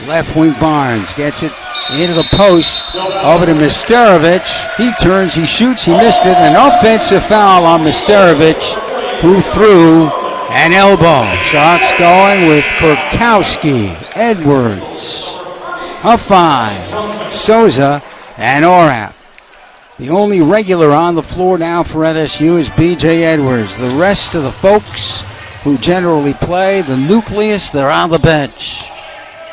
Left wing Barnes gets it into the post. Over to Misterovic. He turns, he shoots, he missed it. An offensive foul on Misterovic, who threw an elbow. Sharks going with Kurkowski, Edwards, Huffine, Souza, and Orap. The only regular on the floor now for LSU is B.J. Edwards. The rest of the folks who generally play, the nucleus, they're on the bench.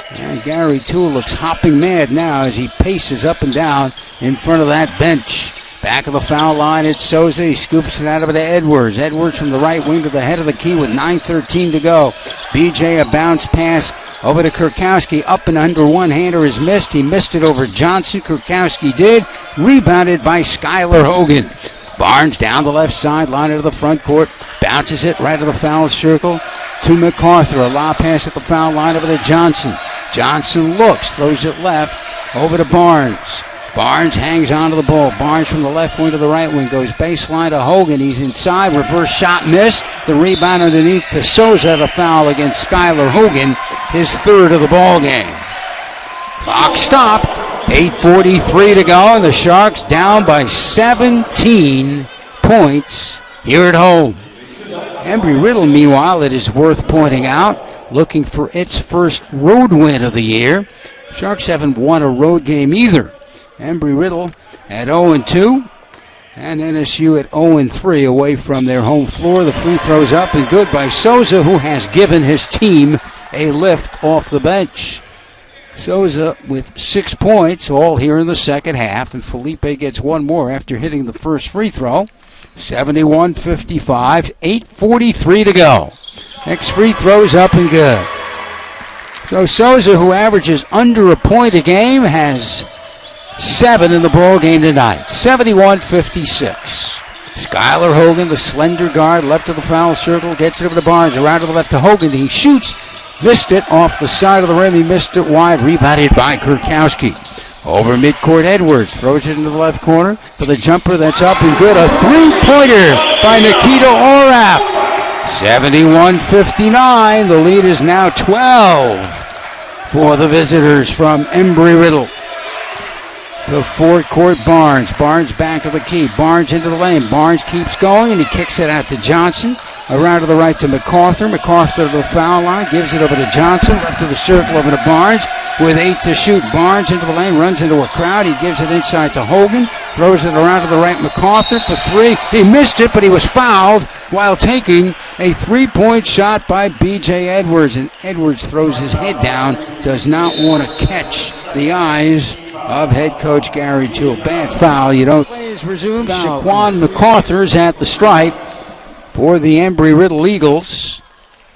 And Gary Toole looks hopping mad now as he paces up and down in front of that bench. Back of the foul line, it's Souza. He scoops it out over to Edwards. Edwards from the right wing to the head of the key with 9:13 to go. B.J. a bounce pass over to Kurkowski. Up and under one-hander is missed. He missed it over Johnson. Kurkowski did. Rebounded by Skylar Hogan. Barnes down the left sideline into the front court. Bounces it right to the foul circle to MacArthur. A lob pass at the foul line over to Johnson. Johnson looks, throws it left over to Barnes. Barnes hangs onto the ball. Barnes from the left wing to the right wing. Goes baseline to Hogan. He's inside. Reverse shot missed. The rebound underneath to Souza. The foul against Skylar Hogan. His third of the ball game. Clock stopped. 8:43 to go. And the Sharks down by 17 points here at home. Embry-Riddle, meanwhile, it is worth pointing out, looking for its first road win of the year. Sharks haven't won a road game either. Embry-Riddle at 0-2, and NSU at 0-3 away from their home floor. The free throw's up and good by Souza, who has given his team a lift off the bench. Souza with 6 points, all here in the second half, and Felipe gets one more after hitting the first free throw. 71-55, 8:43 to go. Next free throw's up and good. So Souza, who averages under a point a game, has 7 in the ball game tonight. 71-56. Skylar Hogan, the slender guard, left of the foul circle, gets it over to Barnes. Around to the left to Hogan. He shoots. Missed it off the side of the rim. He missed it wide. Rebounded by Kurkowski. Over midcourt, Edwards throws it into the left corner for the jumper. That's up and good. A three-pointer by Nikita Orap. 71-59. The lead is now 12 for the visitors from Embry-Riddle. To forecourt, Barnes. Barnes back of the key. Barnes into the lane. Barnes keeps going, and he kicks it out to Johnson. Around to the right to MacArthur. MacArthur to the foul line. Gives it over to Johnson. Left of the circle over to Barnes. With 8 to shoot. Barnes into the lane. Runs into a crowd. He gives it inside to Hogan. Throws it around to the right. MacArthur for 3. He missed it, but he was fouled while taking a 3-point shot by B.J. Edwards. And Edwards throws his head down. Does not want to catch the eyes of head coach Gary Toole. Bad foul. You don't. Plays resumed. Shaquan MacArthur's at the stripe for the Embry-Riddle Eagles.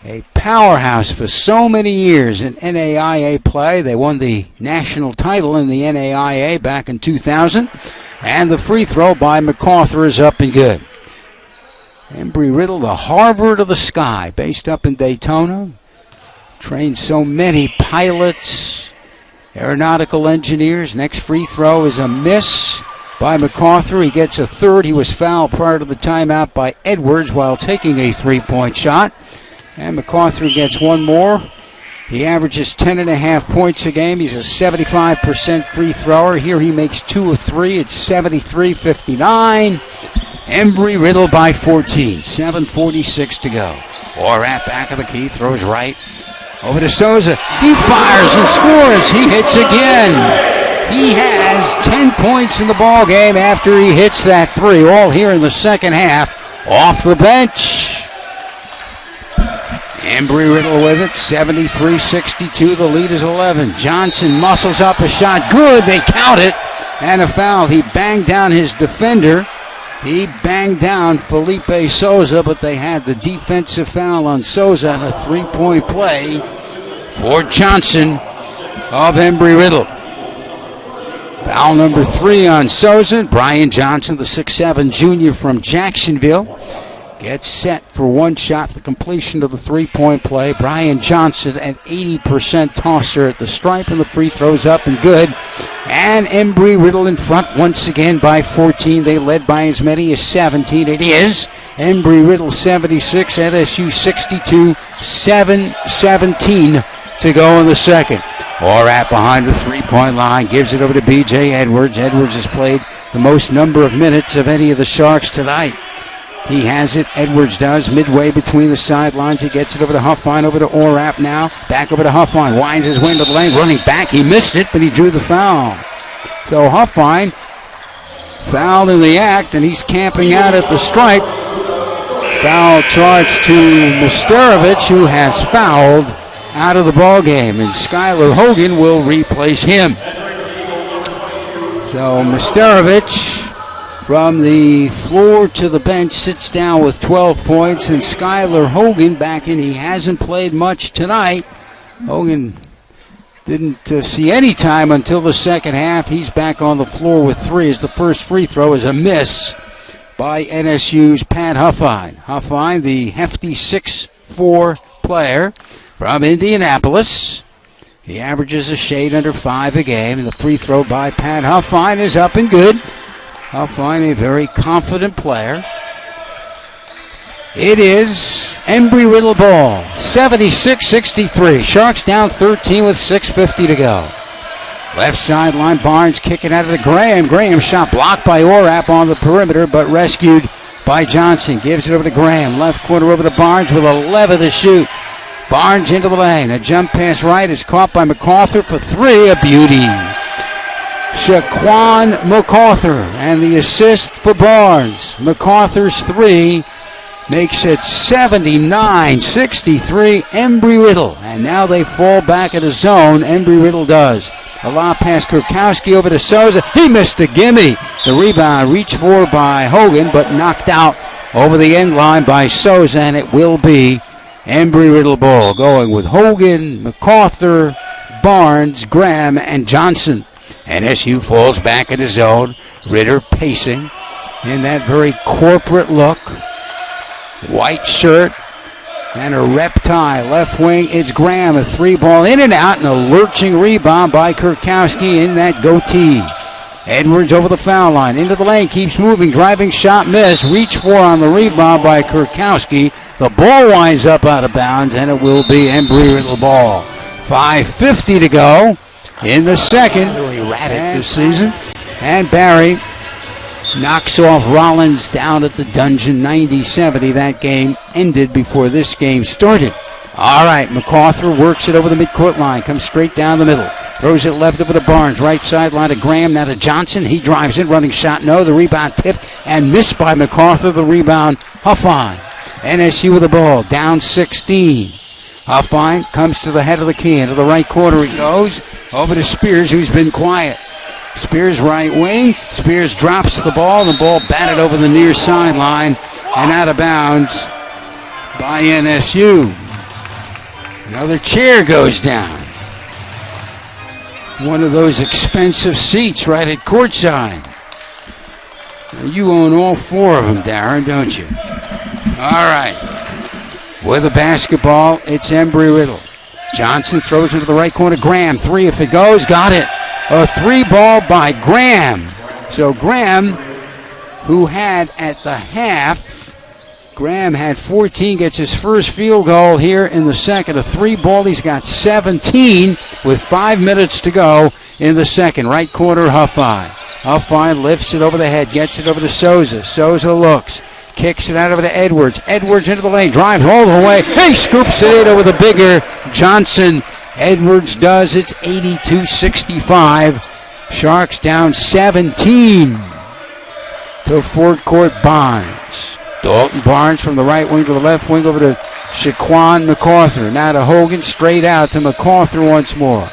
A powerhouse for so many years in NAIA play. They won the national title in the NAIA back in 2000. And the free throw by MacArthur is up and good. Embry-Riddle, the Harvard of the Sky, based up in Daytona. Trained so many pilots, aeronautical engineers. Next free throw is a miss. by MacArthur. He gets a third. He was fouled prior to the timeout by Edwards while taking a three-point shot. And MacArthur gets one more. He averages 10.5 points a game. He's a 75% free thrower. Here he makes 2 of 3. It's 73-59. Embry-Riddle by 14. 7:46 to go. Orat back of the key, throws right. Over to Souza. He fires and scores. He hits again. He has 10 points in the ball game after he hits that three. All here in the second half. Off the bench. Embry-Riddle with it, 73-62. The lead is 11. Johnson muscles up a shot. Good, they count it. And a foul. He banged down his defender. He banged down Felipe Souza, but they had the defensive foul on Souza and a three-point play for Johnson of Embry-Riddle. Foul number 3 on Souza. Brian Johnson, the 6'7" junior from Jacksonville, gets set for one shot, the completion of the three-point play. Brian Johnson, an 80% tosser at the stripe, and the free throws up and good. And Embry-Riddle in front once again by 14. They led by as many as 17. It is Embry-Riddle 76, LSU 62, 7:17 to go in the second. Orat behind the three-point line, gives it over to B.J. Edwards. Edwards has played the most number of minutes of any of the Sharks tonight. He has it, Edwards does, midway between the sidelines. He gets it over to Huffine, over to Orat now. Back over to Huffine, winds his way into the lane, running back. He missed it, but he drew the foul. So Huffine fouled in the act, and he's camping out at the stripe. Foul charge to Misterovich, who has fouled out of the ball game, and Skylar Hogan will replace him. So Misterovich, from the floor to the bench, sits down with 12 points, and Skylar Hogan back in. He hasn't played much tonight. Hogan didn't see any time until the second half. He's back on the floor with 3 as the first free throw is a miss by NSU's Pat Huffine. Huffine, the hefty 6'4" player from Indianapolis. He averages a shade under 5 a game, and the free throw by Pat Huffine is up and good. Huffine, a very confident player. It is Embry-Riddle ball, 76-63. Sharks down 13 with 6:50 to go. Left sideline, Barnes kicking out of the Graham. Graham shot blocked by Orat on the perimeter, but rescued by Johnson. Gives it over to Graham. Left corner over to Barnes with 11 to shoot. Barnes into the lane. A jump pass right is caught by MacArthur for 3. A beauty. Shaquan MacArthur, and the assist for Barnes. MacArthur's 3 makes it 79-63. Embry-Riddle, and now they fall back at a zone. Embry-Riddle does. A lob pass Kurkowski over to Souza. He missed a gimme. The rebound reached for by Hogan, but knocked out over the end line by Souza, and it will be Embry-Riddle ball, going with Hogan, MacArthur, Barnes, Graham, and Johnson. NSU falls back in the zone. Ritter pacing in that very corporate look. White shirt and a rep tie. Left wing, it's Graham. A 3-ball in and out, and a lurching rebound by Kurkowski in that goatee. Edwards over the foul line. Into the lane, keeps moving. Driving shot, miss. Reach for on the rebound by Kurkowski. The ball winds up out of bounds, and it will be Embry-Riddle ball. 5:50 to go in the second. Really erratic this season. And Barry knocks off Rollins down at the dungeon, 90-70. That game ended before this game started. All right, MacArthur works it over the midcourt line, comes straight down the middle. Throws it left over to Barnes, right sideline to Graham, now to Johnson. He drives in, running shot, no. The rebound tipped and missed by MacArthur. The rebound, Huffine. NSU with the ball, down 16. Huffine comes to the head of the key. Into the right corner he goes. Over to Spears, who's been quiet. Spears right wing. Spears drops the ball. The ball batted over the near sideline and out of bounds by NSU. Another chair goes down. One of those expensive seats right at courtside. You own all 4 of them, Darren, don't you? All right. With the basketball, it's Embry-Riddle. Johnson throws it to the right corner. Graham, 3 if it goes. Got it. A 3-ball by Graham. So Graham, who had at the half, Graham had 14, gets his first field goal here in the second. A 3-ball, he's got 17 with 5 minutes to go in the second. Right corner, Huffine. Huffine lifts it over the head, gets it over to Souza. Souza looks, kicks it out over to Edwards. Edwards into the lane, drives all the way. He scoops it in over the bigger Johnson. Edwards does. It's 82-65. Sharks down 17 to Fort Court Barnes. Dalton Barnes from the right wing to the left wing over to Shaquan MacArthur. Now to Hogan, straight out to MacArthur once more.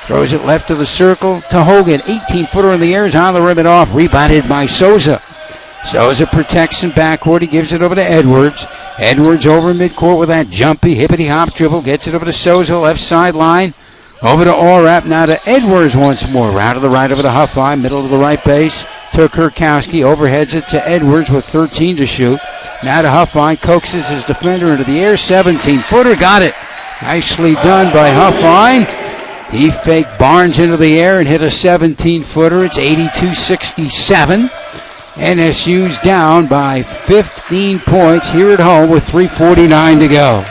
Throws it left of the circle to Hogan. 18-footer in the air is on the rim and off. Rebounded by Souza. Souza protects in backcourt. He gives it over to Edwards. Edwards over midcourt with that jumpy, hippity-hop dribble. Gets it over to Souza, left sideline. Over to Orap, now to Edwards once more. Round to the right over to Huffine, middle to the right base. To Kurkowski, overheads it to Edwards with 13 to shoot. Now to Huffine, coaxes his defender into the air. 17-footer, got it. Nicely done by Huffine. He faked Barnes into the air and hit a 17-footer. It's 82-67. NSU's down by 15 points here at home with 3:49 to go.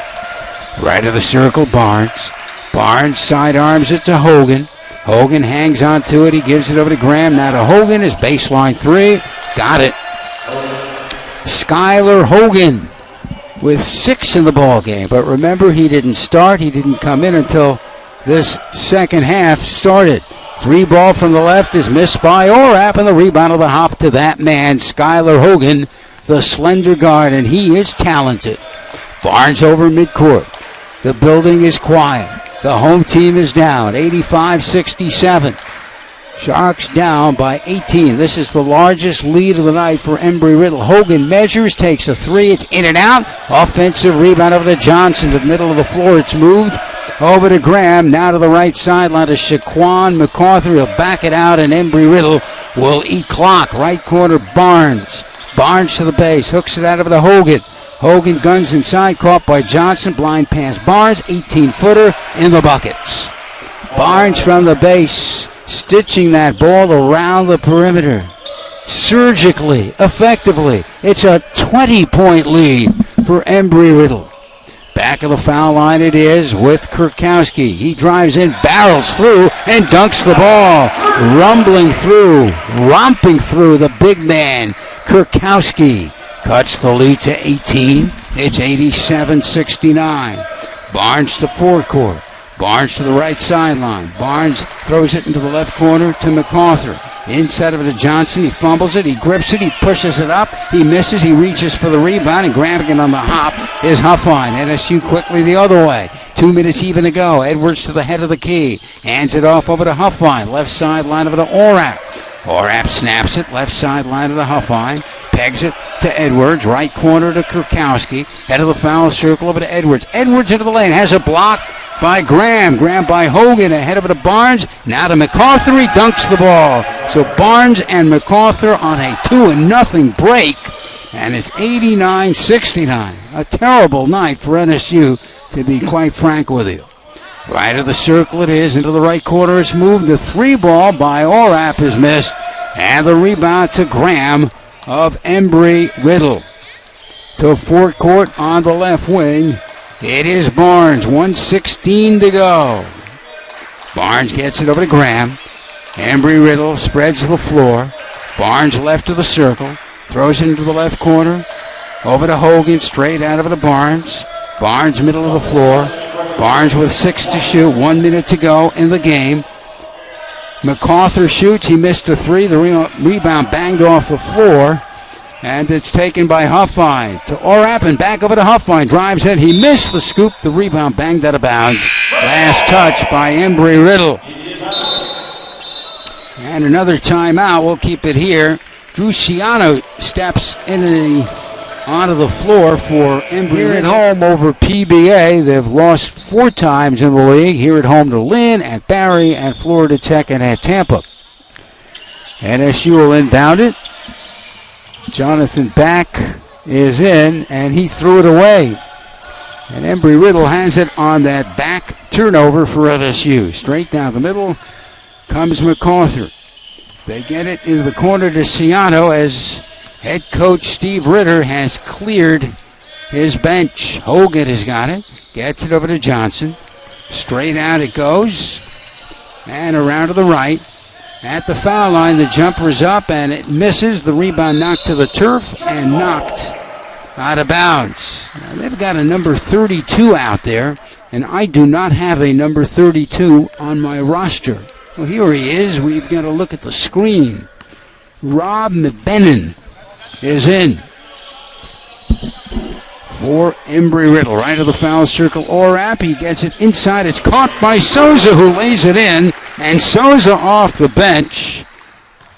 Right of the circle, Barnes. Barnes sidearms it to Hogan. Hogan hangs on to it. He gives it over to Graham. Now to Hogan. His baseline three. Got it. Skylar Hogan with 6 in the ball game. But remember, he didn't start. He didn't come in until this second half started. 3-ball from the left is missed by Orap, and the rebound of the hop to that man, Skylar Hogan, the slender guard, and he is talented. Barnes over midcourt. The building is quiet. The home team is down, 85-67. Sharks down by 18. This is the largest lead of the night for Embry-Riddle. Hogan measures, takes a 3. It's in and out. Offensive rebound over to Johnson to the middle of the floor. It's moved over to Graham. Now to the right sideline to Shaquan MacArthur. He'll back it out, and Embry-Riddle will eat clock. Right corner, Barnes. Barnes to the base. Hooks it out over to Hogan. Hogan guns inside, caught by Johnson. Blind pass Barnes, 18-footer in the buckets. Barnes from the base, stitching that ball around the perimeter. Surgically, effectively. It's a 20-point lead for Embry-Riddle. Back of the foul line it is with Kurkowski. He drives in, barrels through, and dunks the ball. Rumbling through, romping through the big man, Kurkowski. Cuts the lead to 18. It's 87-69. Barnes to forecourt. Barnes to the right sideline. Barnes throws it into the left corner to MacArthur. Inside of it to Johnson. He fumbles it. He grips it. He pushes it up. He misses. He reaches for the rebound. And grabbing it on the hop is Huffine. NSU quickly the other way. 2 minutes even to go. Edwards to the head of the key. Hands it off over to Huffine. Left sideline over to Orap. Orap snaps it. Left sideline to the Huffine. Pegs it to Edwards. Right corner to Kurkowski. Head of the foul circle over to Edwards. Edwards into the lane. Has a block by Graham. Graham by Hogan. Ahead of it to Barnes. Now to MacArthur. He dunks the ball. So Barnes and MacArthur on a 2-0 break. And it's 89-69. A terrible night for NSU, to be quite frank with you. Right of the circle it is. Into the right corner it's moved. The 3-ball by Orap is missed. And the rebound to Graham of Embry-Riddle. To Fort Court on the left wing. It is Barnes. 1:16 to go. Barnes gets it over to Graham. Embry-Riddle spreads the floor. Barnes left of the circle. Throws it into the left corner. Over to Hogan. Straight out of it to Barnes. Barnes middle of the floor. Barnes with 6 to shoot. 1 minute to go in the game. MacArthur shoots. He missed a 3. The rebound banged off the floor. And it's taken by Huffine to Orap and back over to Huffine. Drives in. He missed the scoop. The rebound banged out of bounds. Last touch by Embry-Riddle. And another timeout. We'll keep it here. Drew Ciano steps onto the floor for Embry. Here at home over PBA. They've lost 4 times in the league. Here at home to Lynn, at Barry, at Florida Tech, and at Tampa. NSU will inbound it. Jonathan Back is in, and he threw it away. And Embry-Riddle has it on that back turnover for LSU. Straight down the middle comes MacArthur. They get it into the corner to Ciano as head coach Steve Ritter has cleared his bench. Hogan has got it. Gets it over to Johnson. Straight out it goes. And around to the right. At the foul line, the jumper is up and it misses. The rebound knocked to the turf and knocked out of bounds. Now, they've got a number 32 out there, and I do not have a number 32 on my roster. Well, here he is. We've got to look at the screen. Rob McBennan is in for Embry-Riddle. Right to the foul circle. Orap, he gets it inside. It's caught by Souza, who lays it in. And Souza off the bench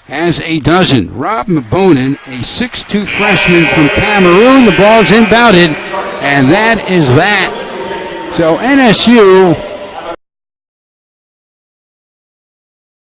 has a dozen. Rob McBonin, a 6'2 freshman from Cameroon. The ball's inbounded, and that is that. So NSU